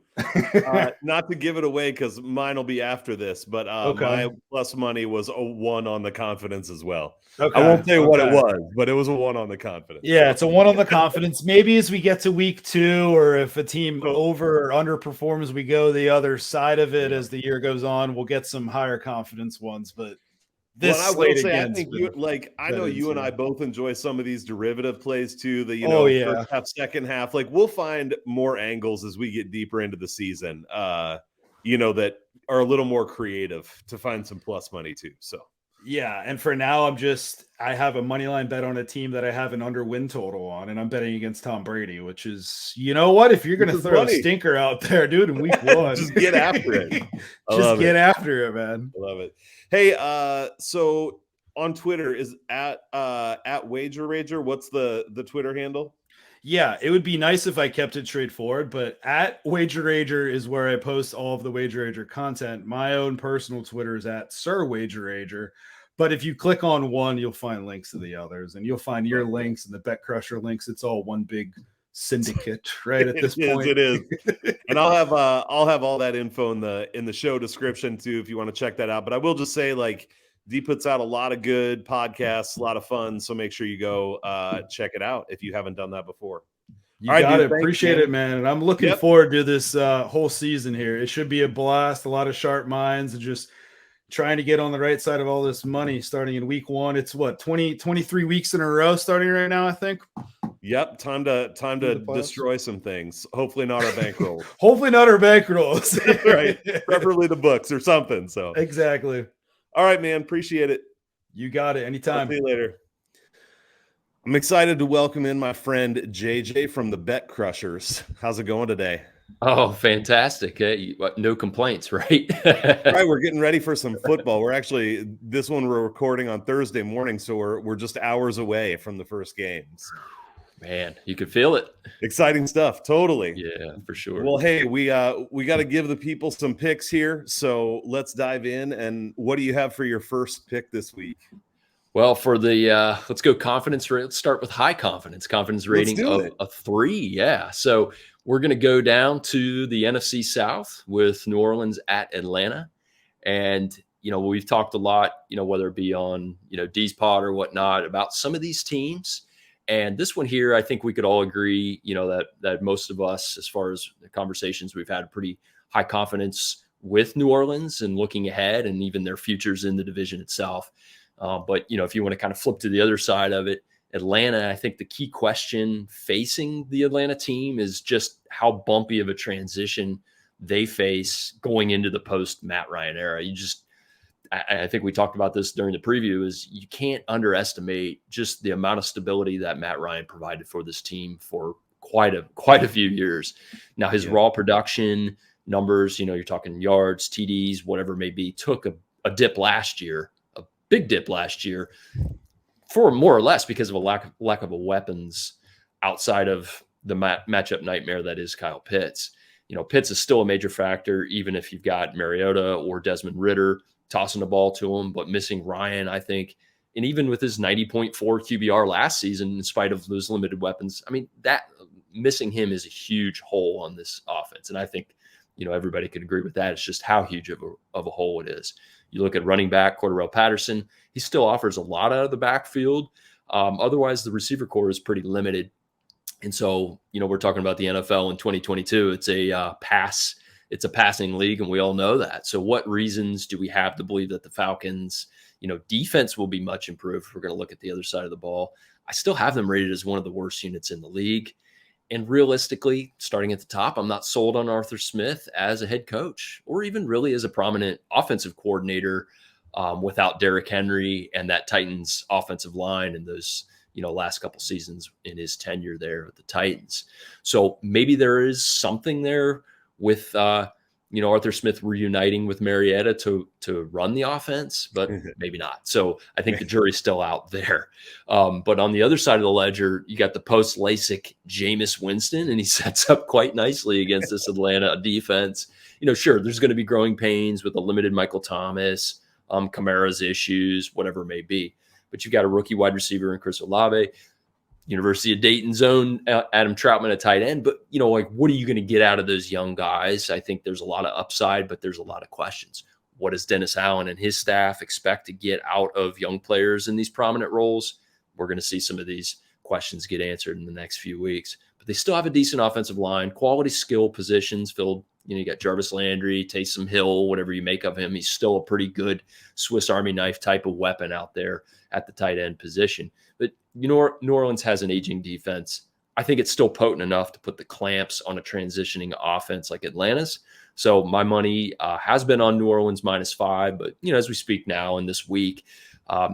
Not to give it away because mine will be after this, but my plus money was a 1 on the confidence as well. Okay. I won't say what it was, but it was a 1 on the confidence. Yeah, it's a 1 on the confidence. Maybe as we get to week 2, or if a team over or underperforms, we go the other side of it as the year goes on. We'll get some higher confidence ones, but this I will say, again, I think I know you and I both enjoy some of these derivative plays too. The first half, second half. Like we'll find more angles as we get deeper into the season. That are a little more creative to find some plus money too. So yeah, and for now, I have a money line bet on a team that I have an under win total on, and I'm betting against Tom Brady, which is, you know what? If you're going to throw a stinker out there, dude, in week 1, just get after it. After it, man. I love it. Hey, so on Twitter is at Wager Rager. What's the Twitter handle? Yeah, it would be nice if I kept it straightforward, but at Wager Rager is where I post all of the Wager Rager content. My own personal Twitter is at Sir Wager Rager. But if you click on one, you'll find links to the others, and you'll find your links and the Bet Crusher links. It's all one big syndicate, right? At this point, it is. And I'll have all that info in the show description too, if you want to check that out. But I will just say, like, D puts out a lot of good podcasts, a lot of fun. So make sure you go check it out if you haven't done that before. You got it. Appreciate it, man. And I'm looking forward to this whole season here. It should be a blast. A lot of sharp minds and just trying to get on the right side of all this money starting in week 1. It's 23 weeks in a row starting right now, I think. Yep. Time to destroy some things. Hopefully not our bankrolls. Right. Preferably the books or something. So exactly. All right, man. Appreciate it. You got it. Anytime. I'll see you later. I'm excited to welcome in my friend JJ from the Bet Crushers. How's it going today? Oh, fantastic. No complaints, right? Right. We're getting ready for some football. We're recording on Thursday morning, so we're just hours away from the first games. Man, you could feel it. Exciting stuff. Totally. Yeah, for sure. Well, hey, we got to give the people some picks here. So let's dive in. And what do you have for your first pick this week? Well, for the let's go confidence rate. Let's start with high confidence rating of a 3. Yeah. So we're going to go down to the NFC South with New Orleans at Atlanta. And, we've talked a lot, whether it be on, D's pod or whatnot, about some of these teams. And this one here, I think we could all agree, that most of us, as far as the conversations we've had, pretty high confidence with New Orleans and looking ahead and even their futures in the division itself. But, if you want to kind of flip to the other side of it, Atlanta, I think the key question facing the Atlanta team is just how bumpy of a transition they face going into the post Matt Ryan era. I think we talked about this during the preview, is you can't underestimate just the amount of stability that Matt Ryan provided for this team for quite a few years. Now, his raw production numbers, you're talking yards, TDs, whatever it may be, took a dip last year, a big dip last year, for more or less because of a lack of weapons outside of the matchup nightmare that is Kyle Pitts. Pitts is still a major factor, even if you've got Mariota or Desmond Ridder tossing the ball to him, but missing Ryan, I think, and even with his 90.4 QBR last season, in spite of those limited weapons, I mean, that missing him is a huge hole on this offense. And I think, everybody could agree with that. It's just how huge of a hole it is. You look at running back Cordarrelle Patterson, he still offers a lot out of the backfield. Otherwise, the receiver core is pretty limited. And so, we're talking about the NFL in 2022. It's a passing league, and we all know that. So what reasons do we have to believe that the Falcons, defense will be much improved? If we're going to look at the other side of the ball, I still have them rated as one of the worst units in the league. And realistically, starting at the top, I'm not sold on Arthur Smith as a head coach or even really as a prominent offensive coordinator without Derrick Henry and that Titans offensive line and those, last couple seasons in his tenure there with the Titans. So maybe there is something there with, Arthur Smith reuniting with Mariota to run the offense, but maybe not. So I think the jury's still out there. But on the other side of the ledger, you got the post-LASIK Jameis Winston, and he sets up quite nicely against this Atlanta defense. Sure, there's going to be growing pains with a limited Michael Thomas, Kamara's issues, whatever it may be. But you've got a rookie wide receiver in Chris Olave. University of Dayton's own Adam Troutman at tight end. But, like, what are you going to get out of those young guys? I think there's a lot of upside, but there's a lot of questions. What does Dennis Allen and his staff expect to get out of young players in these prominent roles? We're going to see some of these questions get answered in the next few weeks. But they still have a decent offensive line, quality skill positions filled. You got Jarvis Landry, Taysom Hill, whatever you make of him. He's still a pretty good Swiss Army knife type of weapon out there at the tight end position. But New Orleans has an aging defense. I think it's still potent enough to put the clamps on a transitioning offense like Atlanta's. So my money has been on New Orleans -5, but as we speak now in this week,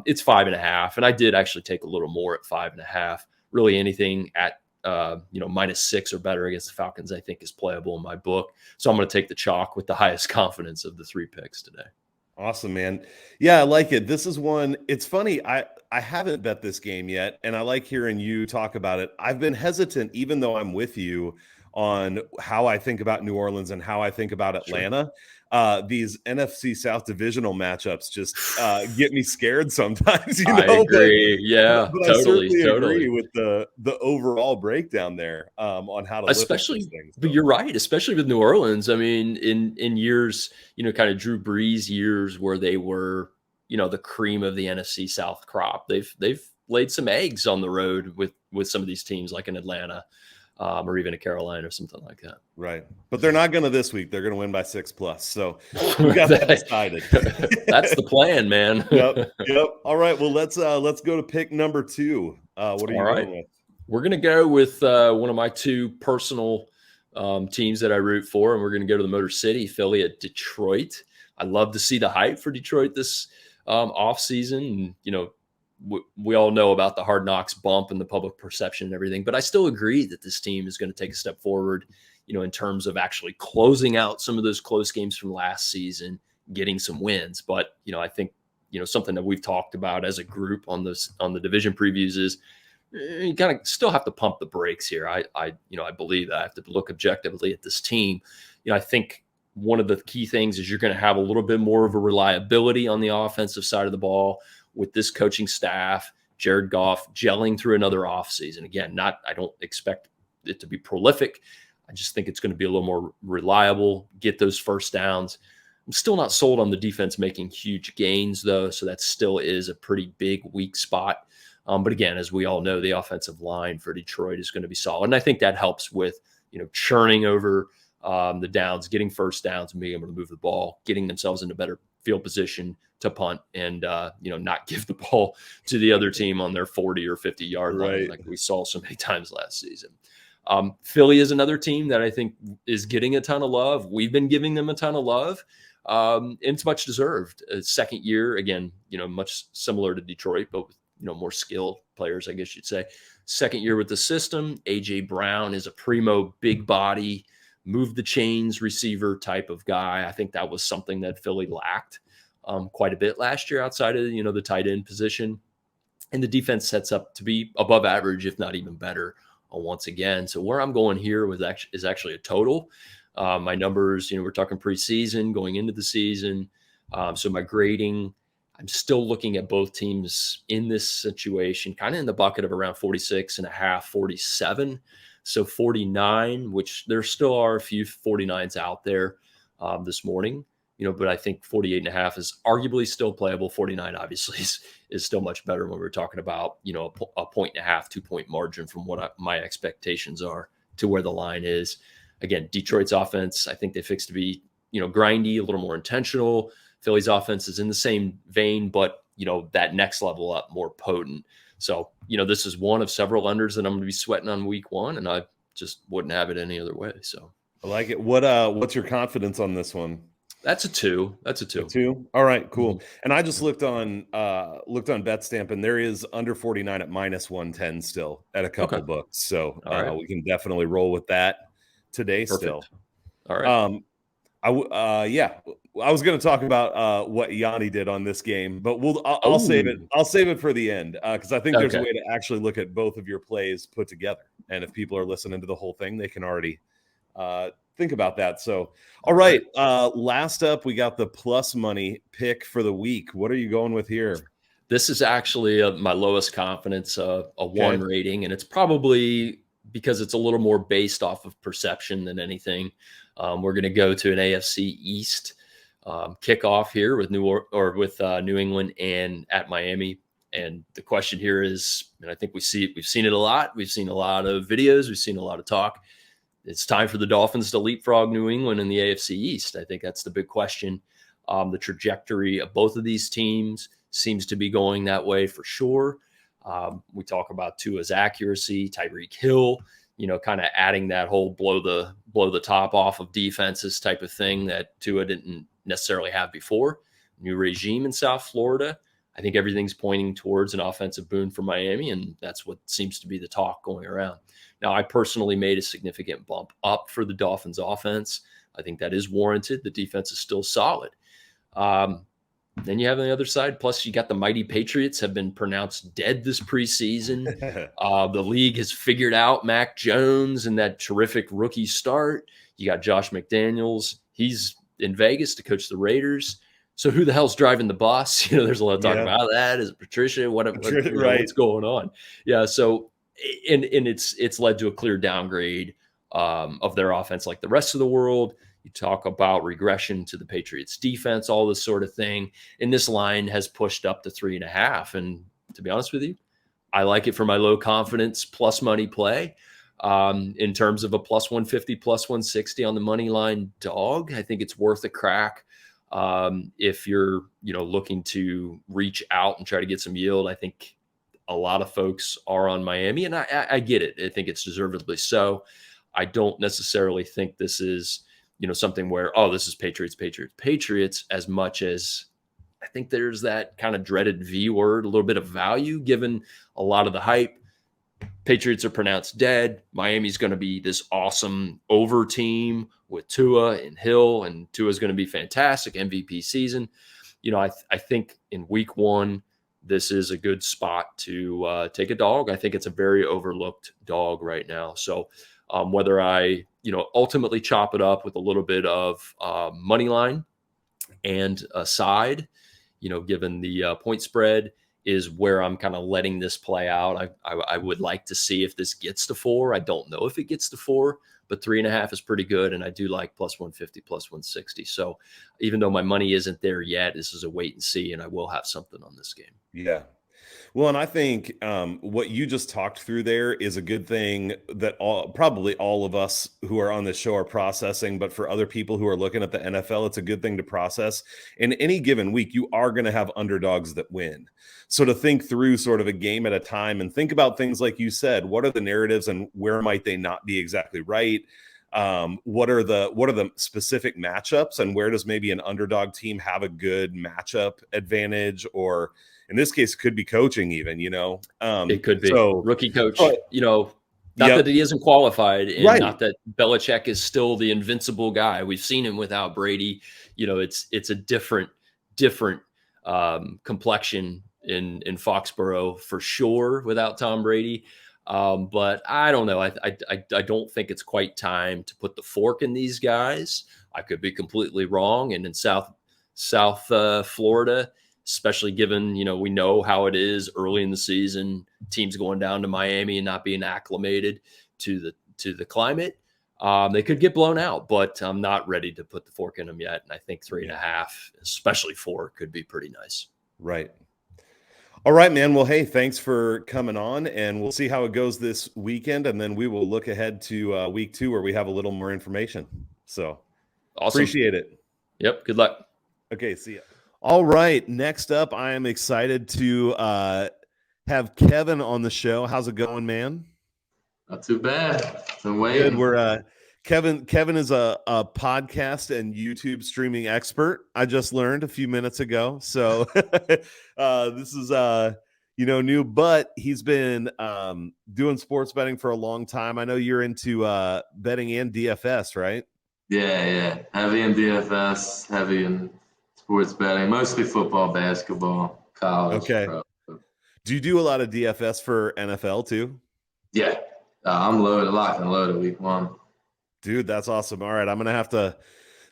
it's 5.5, and I did actually take a little more at 5.5. Really, anything at -6 or better against the Falcons, I think, is playable in my book. So I'm going to take the chalk with the highest confidence of the 3 picks today. Awesome, man. Yeah, I like it. This is one. It's funny. I haven't bet this game yet, and I like hearing you talk about it. I've been hesitant, even though I'm with you on how I think about New Orleans and how I think about Atlanta. Sure. These NFC South divisional matchups just get me scared sometimes. I agree. But I certainly agree with the overall breakdown there on how to especially look at these things. But you're right, especially with New Orleans. I mean, in years, kind of Drew Brees years where they were, the cream of the NFC South crop. They've laid some eggs on the road with some of these teams, like in Atlanta. Or even a Carolina or something like that. Right. But they're not going to this week. They're going to win by 6+. So we got that decided. That's the plan, man. Yep. All right. Well, let's go to pick number 2. What are you going with? We're going to go with one of my 2 personal teams that I root for, and we're going to go to the Motor City, Philly at Detroit. I love to see the hype for Detroit this offseason. And, we all know about the Hard Knocks bump and the public perception and everything, but I still agree that this team is going to take a step forward, in terms of actually closing out some of those close games from last season, getting some wins. But, I think, something that we've talked about as a group on the division previews is you kind of still have to pump the brakes here. I believe that I have to look objectively at this team. I think one of the key things is you're going to have a little bit more of a reliability on the offensive side of the ball with this coaching staff, Jared Goff gelling through another offseason. Again, I don't expect it to be prolific. I just think it's going to be a little more reliable, get those first downs. I'm still not sold on the defense making huge gains, though, so that still is a pretty big weak spot. But again, as we all know, the offensive line for Detroit is going to be solid. And I think that helps with, churning over the downs, getting first downs and being able to move the ball, getting themselves into better field position to punt and, not give the ball to the other team on their 40 or 50 yard line like we saw so many times last season. Philly is another team that I think is getting a ton of love. We've been giving them a ton of love. And it's much deserved. Second year, again, much similar to Detroit, but with, more skilled players, I guess you'd say. Second year with the system. A.J. Brown is a primo, big body, move the chains receiver type of guy. I think that was something that Philly lacked quite a bit last year outside of, the tight end position. And the defense sets up to be above average, if not even better, once again. So where I'm going here is actually a total. My numbers, we're talking preseason, going into the season. So my grading, I'm still looking at both teams in this situation, kind of in the bucket of around 46.5, 47. So 49, which there still are a few 49s out there this morning, but I think 48.5 is arguably still playable. 49 obviously is still much better when we're talking about, a 1.5, 2-point margin from what my expectations are to where the line is. Again, Detroit's offense, I think they fixed to be, grindy, a little more intentional. Philly's offense is in the same vein, but, that next level up, more potent. So, this is one of several unders that I'm going to be sweating on week 1, and I just wouldn't have it any other way. So I like it. What's your confidence on this one? That's a 2. That's a 2. 2. All right, cool. Mm-hmm. And I just looked on BetStamp, and there is under 49 at -110 still at a couple books. So we can definitely roll with that today. Perfect. Still. All right. I was going to talk about what Yanni did on this game, but I'll save it. I'll save it for the end because I think there's a way to actually look at both of your plays put together. And if people are listening to the whole thing, they can already think about that. So, all right. Last up, we got the plus money pick for the week. What are you going with here? This is actually my lowest confidence, a 1 rating, and it's probably because it's a little more based off of perception than anything. We're going to go to an AFC East kickoff here with New England and at Miami. And the question here is, and I think we've seen it a lot. We've seen a lot of videos. We've seen a lot of talk. It's time for the Dolphins to leapfrog New England in the AFC East. I think that's the big question. The trajectory of both of these teams seems to be going that way for sure. We talk about Tua's accuracy, Tyreek Hill, kind of adding that whole blow the top off of defenses type of thing that Tua didn't necessarily have before. New regime in South Florida. I think everything's pointing towards an offensive boon for Miami, and that's what seems to be the talk going around. Now, I personally made a significant bump up for the Dolphins offense. I think that is warranted. The defense is still solid. Then you have on the other side, plus you got the mighty Patriots have been pronounced dead this preseason. The league has figured out Mac Jones and that terrific rookie start. You got Josh McDaniels. He's in Vegas to coach the Raiders. So who the hell's driving the bus? There's a lot of talk about that. Is it Patricia? What's going on? Yeah. So, and it's led to a clear downgrade of their offense like the rest of the world. You talk about regression to the Patriots defense, all this sort of thing. And this line has pushed up to 3.5. And to be honest with you, I like it for my low confidence plus money play. In terms of a plus 150, plus 160 on the money line dog, I think it's worth a crack. If you're, looking to reach out and try to get some yield, I think a lot of folks are on Miami, and I get it. I think it's deservedly so. I don't necessarily think this is, something where, this is Patriots, as much as I think there's that kind of dreaded V word, a little bit of value given a lot of the hype. Patriots are pronounced dead. Miami's going to be this awesome over team with Tua and Hill, and Tua's going to be fantastic, MVP season. I think in week 1, this is a good spot to take a dog. I think it's a very overlooked dog right now. So whether I, ultimately chop it up with a little bit of money line and a side, given the point spread, is where I'm kind of letting this play out. I would like to see if this gets to 4. I don't know if it gets to 4, but 3.5 is pretty good. And I do like plus 150, plus 160. So even though my money isn't there yet, this is a wait and see, and I will have something on this game. Yeah. Well, and I think what you just talked through there is a good thing that probably all of us who are on this show are processing. But for other people who are looking at the NFL, it's a good thing to process. In any given week, you are going to have underdogs that win. So to think through sort of a game at a time and think about things like you said, what are the narratives and where might they not be exactly right? What are the specific matchups, and where does maybe an underdog team have a good matchup advantage, or in this case, it could be coaching even, it could be rookie coach, not Yep. that he isn't qualified, and Right. not that Belichick is still the invincible guy. We've seen him without Brady. It's a different complexion in Foxborough for sure without Tom Brady. But I don't know. I don't think it's quite time to put the fork in these guys. I could be completely wrong. And in South Florida, especially given, we know how it is early in the season, teams going down to Miami and not being acclimated to the climate. They could get blown out, but I'm not ready to put the fork in them yet. And I think 3.5, especially 4, could be pretty nice. Right. All right, man. Well, hey, thanks for coming on, and we'll see how it goes this weekend, and then we will look ahead to week 2 where we have a little more information. So Awesome. Appreciate it. Yep. Good luck. Okay, see ya. All right, next up, I am excited to have Kevin on the show. How's it going, man? Not too bad. Been waiting. Good. We're Kevin is a podcast and YouTube streaming expert. I just learned a few minutes ago. So this is new, but he's been doing sports betting for a long time. I know you're into betting and DFS, right? Yeah. Heavy in DFS, heavy in sports betting, mostly football, basketball, college. Okay. Pro. Do you do a lot of DFS for NFL too? Yeah. I'm locked and loaded week 1. Dude, that's awesome. All right, I'm gonna have to.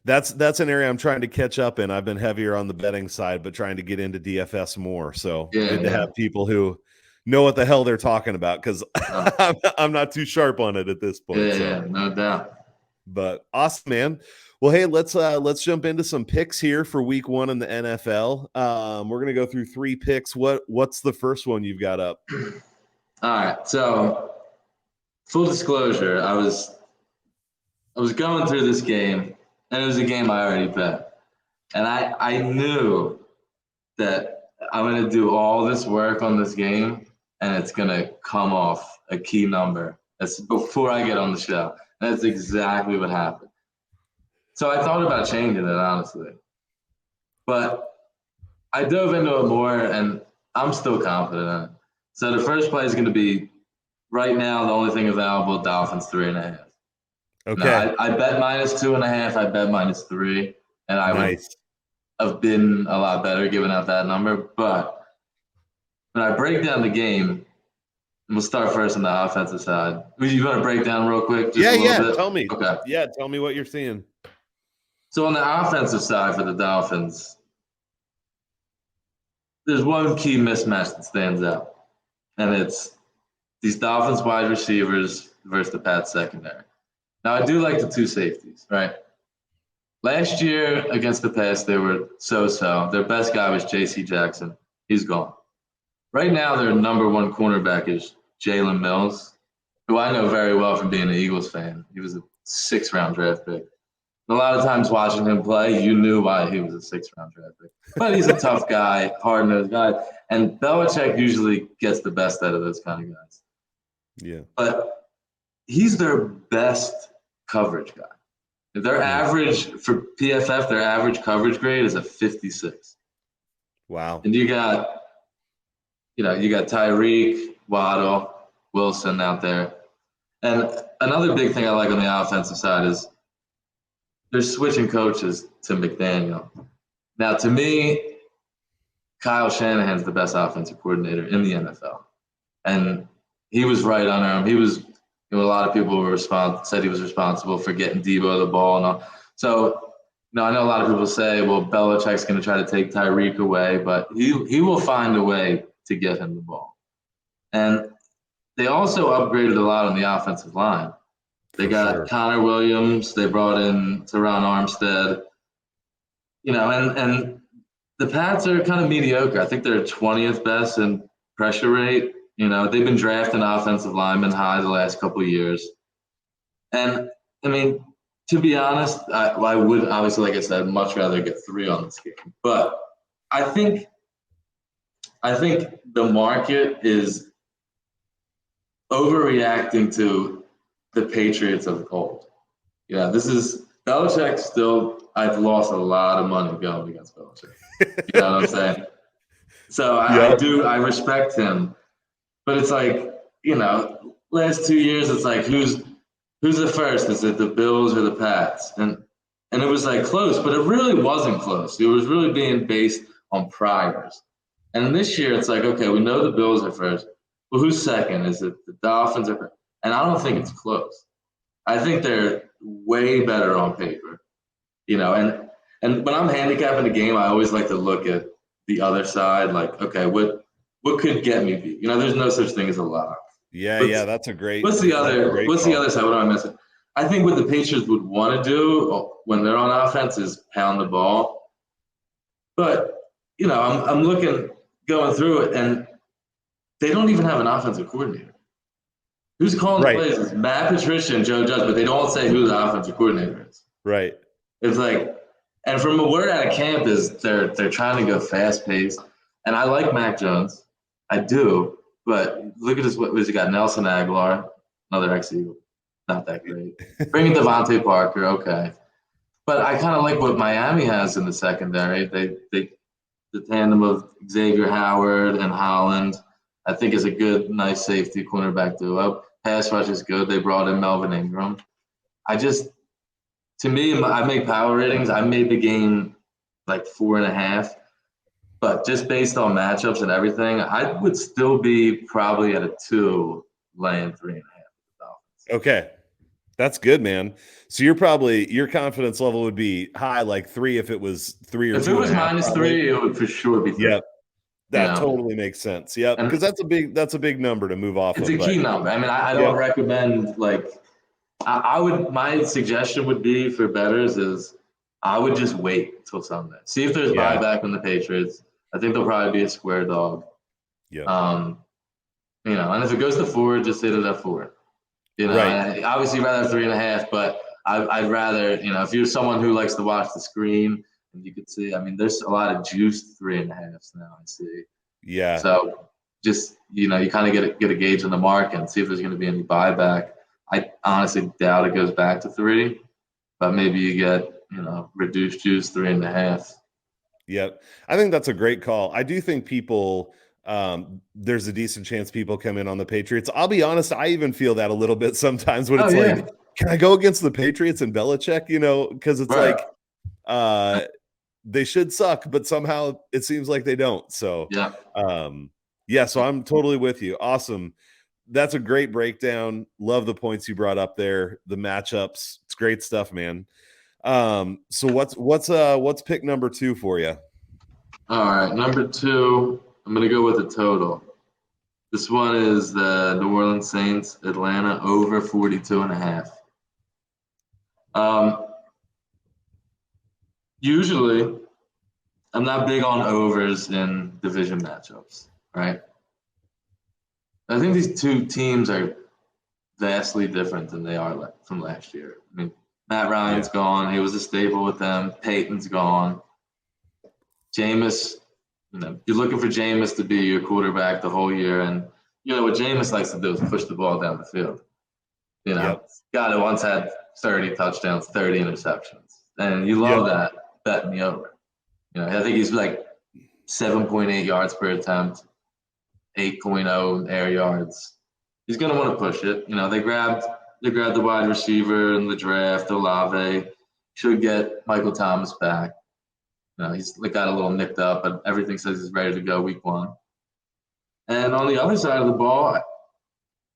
That's an area I'm trying to catch up in. I've been heavier on the betting side, but trying to get into DFS more. So good to have people who know what the hell they're talking about, because I'm not too sharp on it at this point. Yeah, no doubt. But awesome, man. Well, hey, let's jump into some picks here for week 1 in the NFL. We're gonna go through 3 picks. What's the first one you've got up? All right. So full disclosure, I was going through this game, and it was a game I already bet. And I knew that I'm going to do all this work on this game, and it's going to come off a key number. That's before I get on the show. That's exactly what happened. So I thought about changing it, honestly. But I dove into it more, and I'm still confident in it. So the first play is going to be, right now, the only thing available, Dolphins 3.5. Okay. Now, I bet -2.5. I bet -3, and I would have been a lot better giving out that number. But when I break down the game, we'll start first on the offensive side. You want to break down real quick? Just a little bit? Tell me. Okay. Yeah, tell me what you're seeing. So on the offensive side for the Dolphins, there's one key mismatch that stands out, and it's these Dolphins wide receivers versus the Pats secondary. Now, I do like the 2 safeties, right? Last year against the Pats, they were so-so. Their best guy was J.C. Jackson. He's gone. Right now, their number 1 cornerback is Jalen Mills, who I know very well from being an Eagles fan. He was a 6th-round draft pick. A lot of times watching him play, you knew why he was a 6th-round draft pick. But he's a tough guy, hard-nosed guy. And Belichick usually gets the best out of those kind of guys. Yeah. But he's their best coverage guy. Their average for PFF, their average coverage grade is a 56. Wow. And you got Tyreek, Waddle, Wilson out there. And another big thing I like on the offensive side is they're switching coaches to McDaniel. Now, to me, Kyle Shanahan's the best offensive coordinator in the NFL. And he was right on him. A lot of people said he was responsible for getting Debo the ball and all. So, I know a lot of people say, well, Belichick's going to try to take Tyreek away, but he will find a way to get him the ball. And they also upgraded a lot on the offensive line. They got Connor Williams. They brought in Teron Armstead. And the Pats are kind of mediocre. I think they're 20th best in pressure rate. They've been drafting offensive linemen high the last couple of years. And, to be honest, I would obviously, like I said, much rather get 3 on this game. But I think the market is overreacting to the Patriots of old. This is Belichick still. I've lost a lot of money going against Belichick. You know what I'm saying? So I respect him. But it's like, last 2 years, it's like, who's the first? Is it the Bills or the Pats? And it was like close, but it really wasn't close. It was really being based on priors. And this year, it's like, okay, we know the Bills are first. Well, who's second? Is it the Dolphins? And I don't think it's close. I think they're way better on paper. And when I'm handicapping a game, I always like to look at the other side. Like, okay, what could get me beat? There's no such thing as a lock. Yeah, that's a great. What's the other side? What am I missing? I think what the Patriots would want to do when they're on offense is pound the ball. But I'm going through it, and they don't even have an offensive coordinator. Who's calling the plays? It's Matt Patricia and Joe Judge, but they don't say who the offensive coordinator is. Right. It's like, and from a word out of camp is they're trying to go fast paced, and I like Mac Jones. I do, but look at this. What has he got? Nelson Aguilar, another ex-Eagle. Not that great. Bring in Devontae Parker, okay. But I kind of like what Miami has in the secondary. The tandem of Xavier Howard and Holland, I think, is a good, nice safety cornerback duo. Pass rush is good. They brought in Melvin Ingram. To me, I make power ratings. I made the game like 4.5. But just based on matchups and everything, I would still be probably at a 2, laying 3.5. Okay. That's good, man. So your confidence level would be high, like 3 if it was 3 or If 2. it was -3, it would for sure be 3. Yep. That totally makes sense. Yep. Because that's a big number to move off of. It's a key number. I mean, I don't recommend I would, my suggestion would be for bettors is I would just wait till Sunday. See if there's buyback from the Patriots. I think they'll probably be a square dog. Yeah. And if it goes to 4, just hit it at 4. Right. Obviously rather have 3.5, but I'd rather, if you're someone who likes to watch the screen and you could see, I mean, there's a lot of juiced 3.5s now, I see. Yeah. So just, you kind of get a gauge on the market and see if there's going to be any buyback. I honestly doubt it goes back to 3, but maybe you get, reduced juice 3.5. Yep. I think that's a great call. I do think people, there's a decent chance people come in on the Patriots. I'll be honest, I even feel that a little bit sometimes when it's like, can I go against the Patriots and Belichick? Because it's like they should suck, but somehow it seems like they don't. So so I'm totally with you. Awesome. That's a great breakdown. Love the points you brought up there, the matchups. It's great stuff, man. So what's pick number 2 for you? All right, number 2, I'm going to go with a total. This one is the New Orleans Saints, Atlanta, over 42.5. Usually, I'm not big on overs in division matchups, right? I think these two teams are vastly different than they are from last year. I mean, Matt Ryan's gone. He was a staple with them. Peyton's gone. Jameis, you're looking for Jameis to be your quarterback the whole year. And, what Jameis likes to do is push the ball down the field. Guy that once had 30 touchdowns, 30 interceptions. And you love that betting the over. I think he's like 7.8 yards per attempt, 8.0 air yards. He's going to want to push it. They grabbed the wide receiver in the draft, Olave. Should get Michael Thomas back. He's got a little nicked up, but everything says he's ready to go week 1. And on the other side of the ball,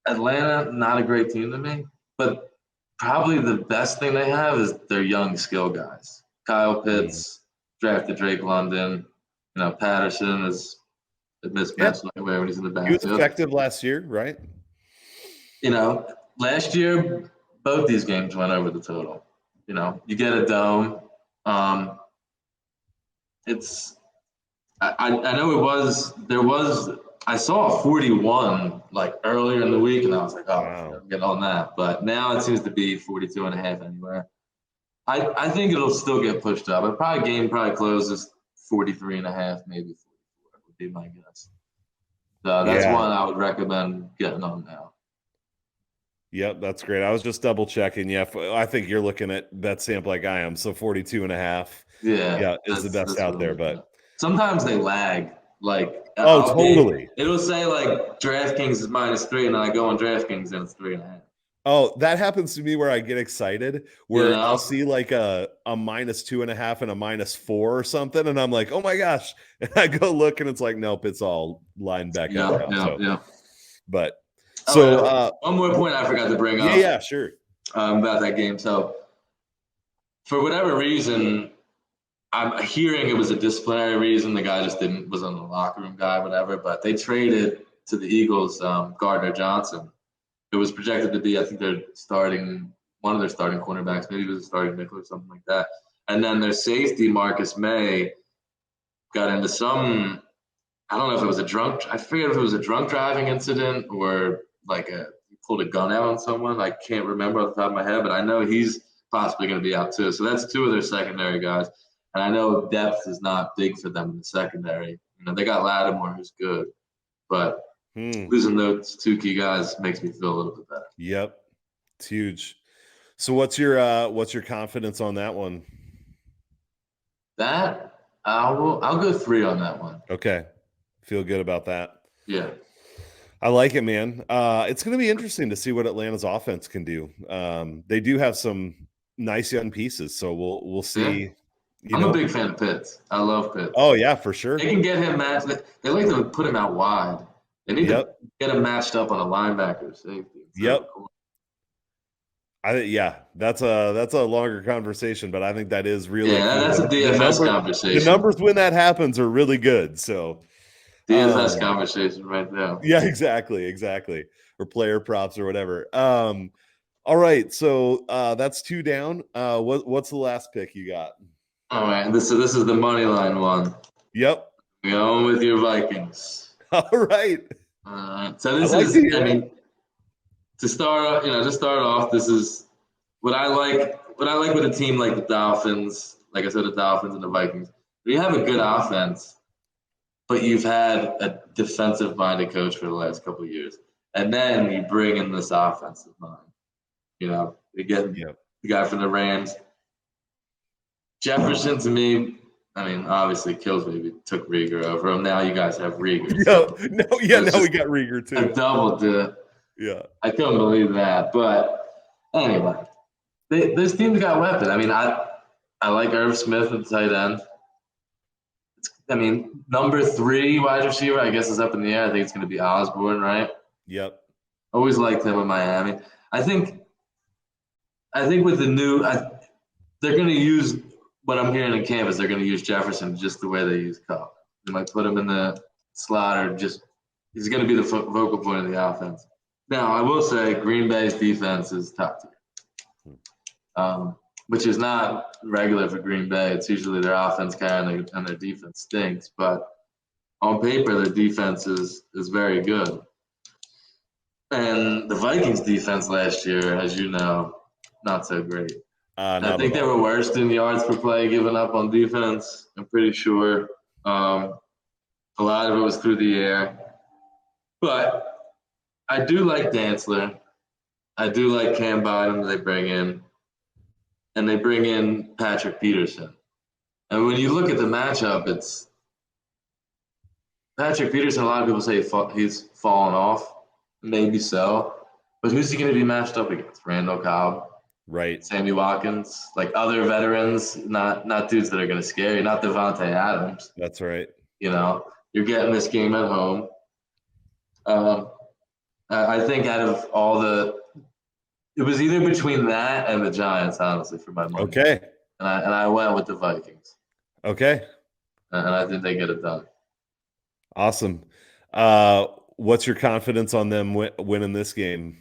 Atlanta, not a great team to me, but probably the best thing they have is their young skill guys. Kyle Pitts, drafted Drake London. Patterson is a mismatch nightmare when he's in the backfield. He was effective last year, right? Last year, both these games went over the total. You get a dome. I know I saw a 41 earlier in the week, and I was like, wow. Get on that. But now it seems to be 42.5 anywhere. I think it'll still get pushed up. Game closes 43.5, maybe 44 would be my guess. So that's one I would recommend getting on now. Yep, that's great. I was just double checking. Yeah, I think you're looking at bet sample like I am. So 42.5. Yeah, is the best out there. But sometimes they lag. Totally. It'll say DraftKings is -3, and then I go on DraftKings and it's 3.5. Oh, that happens to me where I get excited, where I'll see a -2.5 and a -4 or something, and I'm like, oh my gosh. And I go look and it's like, nope, it's all lined back up. But one more point I forgot to bring up. Yeah, sure. About that game. So for whatever reason, I'm hearing it was a disciplinary reason. The guy just wasn't a locker room guy, whatever. But they traded to the Eagles, Gardner Johnson. It was projected to be, I think, one of their starting cornerbacks. Maybe it was a starting nickel or something like that. And then their safety, Marcus May, got into some, I don't know if it was I forget if it was a drunk driving incident or he pulled a gun out on someone. I can't remember off the top of my head, but I know he's possibly going to be out too. So that's 2 of their secondary guys. And I know depth is not big for them in the secondary. They got Lattimore, who's good. But losing those 2 key guys makes me feel a little bit better. Yep. It's huge. So what's your confidence on that one? That I'll go 3 on that one. Okay. Feel good about that. Yeah. I like it, man. It's going to be interesting to see what Atlanta's offense can do. They do have some nice young pieces, so we'll see. I'm a big fan of Pitts. I love Pitts. Oh yeah, for sure. They can get him matched. They like to put him out wide. They need to get him matched up on a linebacker safety. Yep. That's a longer conversation, but I think that is really that's a DFS conversation. The numbers when that happens are really good. So DFS conversation right there. Yeah, exactly. Or player props or whatever. All right, so that's 2 down. What's the last pick you got? All right, this is the money line one. Yep. Going with your Vikings. All right. So this to start off. This is what I like. What I like with a team like the Dolphins. Like I said, the Dolphins and the Vikings. You have a good offense, but you've had a defensive-minded coach for the last couple of years, and then you bring in this offensive mind. Again, the guy from the Rams. Jefferson, to me, obviously kills me. We took Rieger over him. Now you guys have Rieger. Now we got Rieger too. A double dip. Yeah. I couldn't believe that. But anyway, this team's got weapons. I like Irv Smith at tight end. Number 3 wide receiver, I guess, is up in the air. I think it's going to be Osborne, right? Yep. Always liked him in Miami. I think with the new, they're going to use what I'm hearing in camp is they're going to use Jefferson just the way they use Cup. They might put him in the slot or he's going to be the focal point of the offense. Now, I will say Green Bay's defense is top tier, which is not regular for Green Bay. It's usually their offense and their defense stinks. But on paper, their defense is very good. And the Vikings defense last year, as you know, not so great. I think they were worse in yards per play given up on defense. I'm pretty sure. A lot of it was through the air. But I do like Dantzler. I do like Cam Bynum they bring in. And they bring in Patrick Peterson. And when you look at the matchup, it's Patrick Peterson. A lot of people say he's fallen off. Maybe so. But who's he going to be matched up against? Randall Cobb. Right. Sammy Watkins, like other veterans, not dudes that are going to scare you, not Devontae Adams. That's right. You're getting this game at home. I think out of all it was either between that and the Giants, honestly, for my money. Okay. And I went with the Vikings. Okay. And I think they get it done. Awesome. What's your confidence on them winning this game?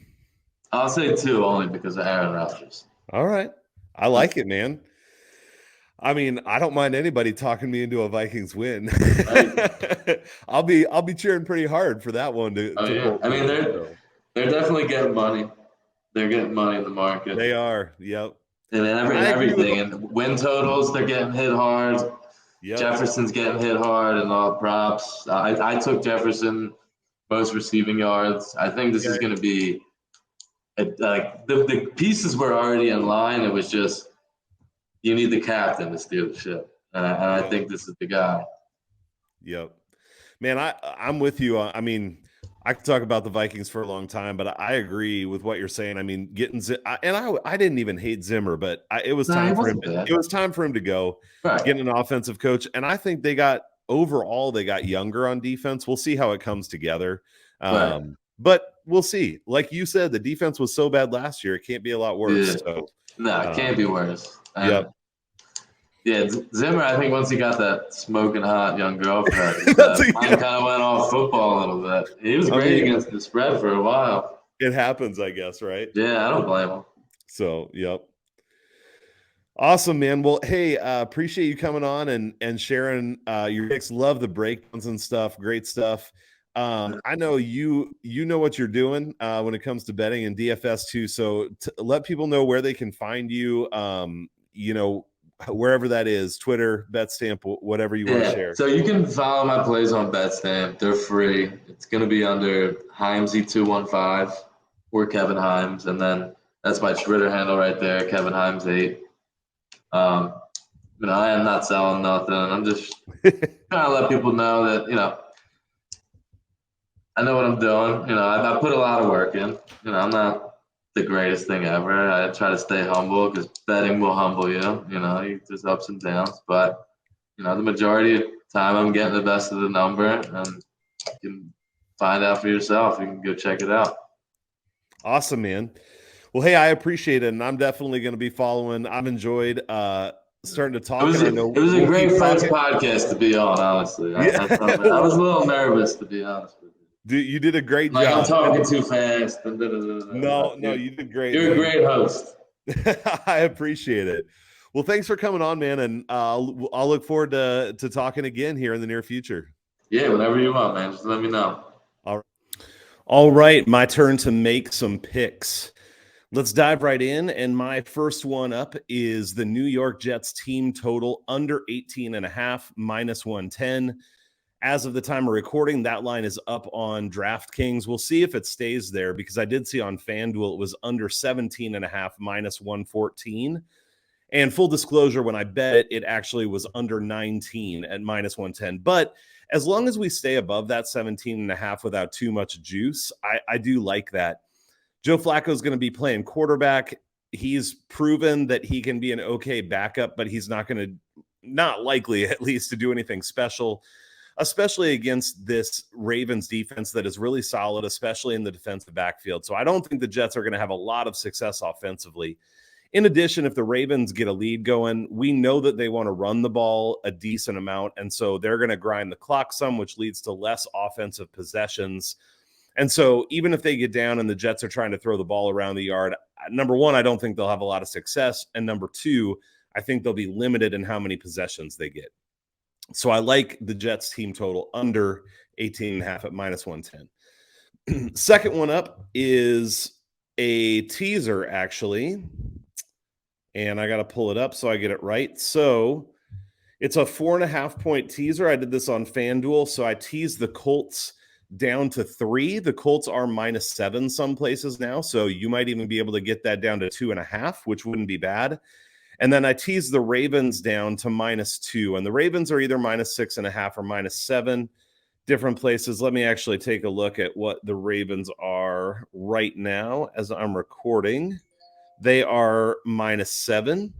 I'll say 2 only because of Aaron Rodgers. All right. I like it, man. I don't mind anybody talking me into a Vikings win. Right. I'll be cheering pretty hard for that one. They're definitely getting money. They're getting money in the market. They are. Yep. And everything. And win totals, they're getting hit hard. Yep. Jefferson's getting hit hard and all props. I took Jefferson most receiving yards. I think this is going to be the pieces were already in line. It was just you need the captain to steer the ship, and I think this is the guy. Yep, man, I'm with you. I could talk about the Vikings for a long time, but I agree with what you're saying. Getting I didn't even hate Zimmer, but it was time for him. It was time for him to go, right. Get an offensive coach, and I think they got younger on defense. We'll see how it comes together. Right. But we'll see. Like you said, the defense was so bad last year; it can't be a lot worse. Yeah. So, no, it can't be worse. Yep. Yeah, Zimmer. I think once he got that smoking hot young girlfriend, he kind of went off football a little bit. He was great against the spread for a while. It happens, I guess, right? Yeah, I don't blame him. So, yep. Awesome, man. Well, hey, appreciate you coming on and sharing your picks. Love the breakdowns and stuff. Great stuff. I know you know what you're doing when it comes to betting and DFS too. So let people know where they can find you. Wherever that is, Twitter, BetStamp, whatever you want to share. So you can follow my plays on BetStamp. They're free. It's going to be under Himesy215 or Kevin Himes, and then that's my Twitter handle right there, Kevin Himes 8. I am not selling nothing. I'm just trying to let people know that I know what I'm doing. I put a lot of work in. I'm not the greatest thing ever. I try to stay humble because betting will humble you. There's ups and downs, but the majority of the time I'm getting the best of the number, and you can find out for yourself. You can go check it out. Awesome, man. Well, hey, I appreciate it, and I'm definitely going to be following. I've enjoyed starting to talk. It was a great first podcast to be on, honestly. Yeah. I was a little nervous, to be honest with you. You did a great Like, job. I'm talking too fast. No, you did great. You're a great host. I appreciate it. Well, thanks for coming on, man, and I'll look forward to talking again here in the near future. Yeah, whenever you want, man. Just let me know. All right, my turn to make some picks. Let's dive right in, and my first one up is the New York Jets team total under 18.5, minus 110. As of the time of recording, that line is up on DraftKings. We'll see if it stays there, because I did see on FanDuel it was under 17.5, minus 114. And full disclosure, when I bet it, it actually was under 19 at minus 110. But as long as we stay above that 17.5 without too much juice, I do like that. Joe Flacco is going to be playing quarterback. He's proven that he can be an okay backup, but he's not likely at least to do anything special, especially against this Ravens defense that is really solid, especially in the defensive backfield. So I don't think the Jets are going to have a lot of success offensively. In addition, if the Ravens get a lead going, we know that they want to run the ball a decent amount, and so they're going to grind the clock some, which leads to less offensive possessions. And so even if they get down and the Jets are trying to throw the ball around the yard, number one, I don't think they'll have a lot of success, and number two, I think they'll be limited in how many possessions they get. So I like the Jets team total under 18.5 at minus 110. Second one up is a teaser, actually. And I got to pull it up so I get it right. So it's a 4.5 point teaser. I did this on FanDuel. So I teased the Colts down to 3. The Colts are minus 7 some places now. So you might even be able to get that down to 2.5, which wouldn't be bad. And then I teased the Ravens down to minus 2. And the Ravens are either minus 6.5 or minus 7. Different places. Let me actually take a look at what the Ravens are right now as I'm recording. They are minus 7.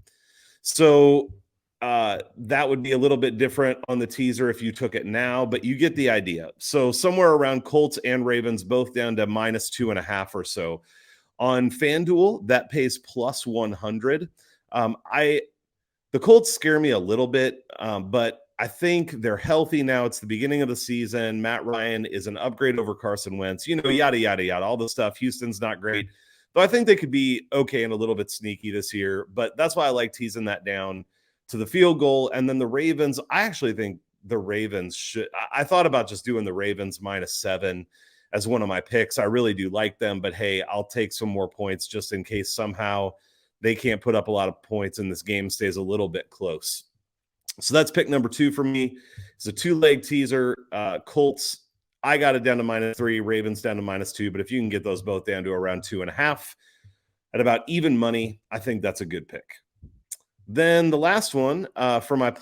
So that would be a little bit different on the teaser if you took it now, but you get the idea. So somewhere around Colts and Ravens, both down to minus 2.5 or so. On FanDuel, that pays plus 100. The Colts scare me a little bit, but I think they're healthy now. It's the beginning of the season. Matt Ryan is an upgrade over Carson Wentz, yada, yada, yada, all the stuff. Houston's not great. Though I think they could be okay and a little bit sneaky this year, but that's why I like teasing that down to the field goal. And then the Ravens, I actually think the Ravens should. I thought about just doing the Ravens minus 7 as one of my picks. I really do like them, but hey, I'll take some more points just in case somehow they can't put up a lot of points and this game stays a little bit close. So that's pick number 2 for me. It's a 2-leg teaser. Colts, I got it down to minus 3, Ravens down to minus 2. But if you can get those both down to around 2.5 at about even money, I think that's a good pick. Then the last one for my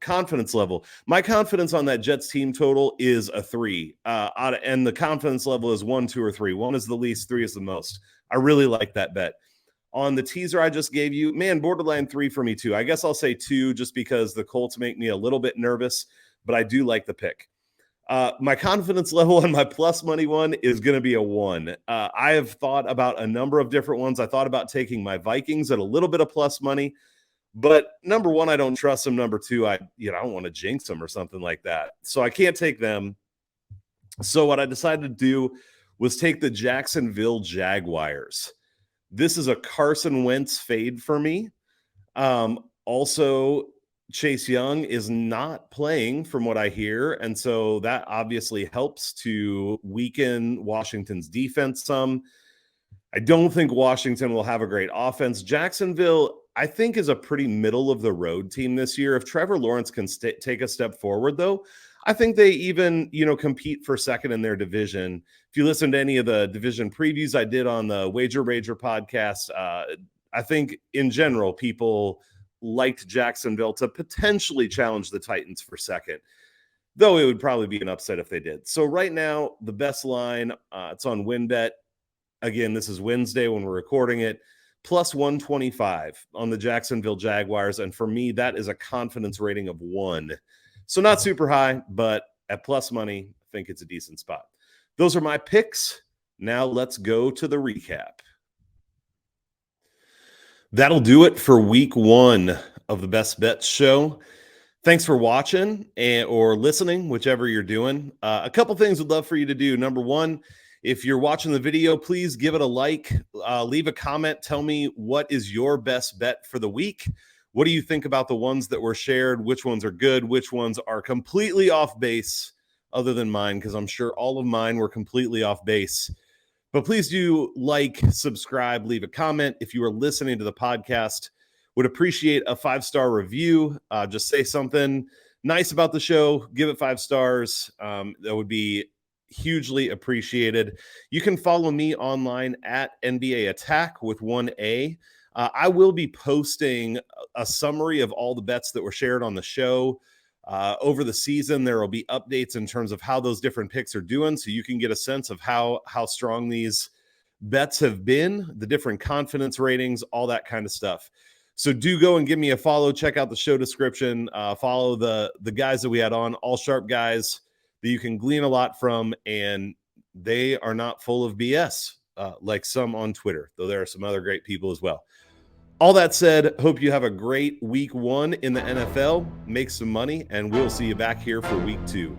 confidence level. My confidence on that Jets team total is a 3. And the confidence level is 1, 2, or 3. 1 is the least, 3 is the most. I really like that bet. On the teaser I just gave you, man, borderline 3 for me too. I guess I'll say 2 just because the Colts make me a little bit nervous, but I do like the pick. My confidence level on my plus money one is going to be a 1. I have thought about a number of different ones. I thought about taking my Vikings at a little bit of plus money, but number 1, I don't trust them. Number 2, I don't want to jinx them or something like that. So I can't take them. So what I decided to do was take the Jacksonville Jaguars. This is a Carson Wentz fade for me. Also, Chase Young is not playing from what I hear, and so that obviously helps to weaken Washington's defense some. I don't think Washington will have a great offense. Jacksonville, I think, is a pretty middle-of-the-road team this year. If Trevor Lawrence can take a step forward, though, I think they even, compete for second in their division. If you listen to any of the division previews I did on the Wager Rager podcast, I think in general, people liked Jacksonville to potentially challenge the Titans for second, though it would probably be an upset if they did. So right now, the best line, it's on WinBet. Again, this is Wednesday when we're recording it, plus 125 on the Jacksonville Jaguars. And for me, that is a confidence rating of 1. So not super high, but at plus money, I think it's a decent spot. Those are my picks. Now let's go to the recap. That'll do it for week 1 of the Best Bets show. Thanks for watching or listening, whichever you're doing. A couple things we'd love for you to do. Number one, if you're watching the video, please give it a like, leave a comment. Tell me what is your best bet for the week. What do you think about the ones that were shared? Which ones are good? Which ones are completely off base other than mine? Because I'm sure all of mine were completely off base. But please do like, subscribe, leave a comment. If you are listening to the podcast, would appreciate a 5-star review. Just say something nice about the show. Give it 5 stars. That would be hugely appreciated. You can follow me online at NBA Attack with 1A. I will be posting a summary of all the bets that were shared on the show. Over the season, there will be updates in terms of how those different picks are doing, so you can get a sense of how strong these bets have been, the different confidence ratings, all that kind of stuff. So do go and give me a follow. Check out the show description. Follow the guys that we had on, all sharp guys that you can glean a lot from, and they are not full of BS like some on Twitter, though there are some other great people as well. All that said, hope you have a great week 1 in the NFL. Make some money, and we'll see you back here for week 2.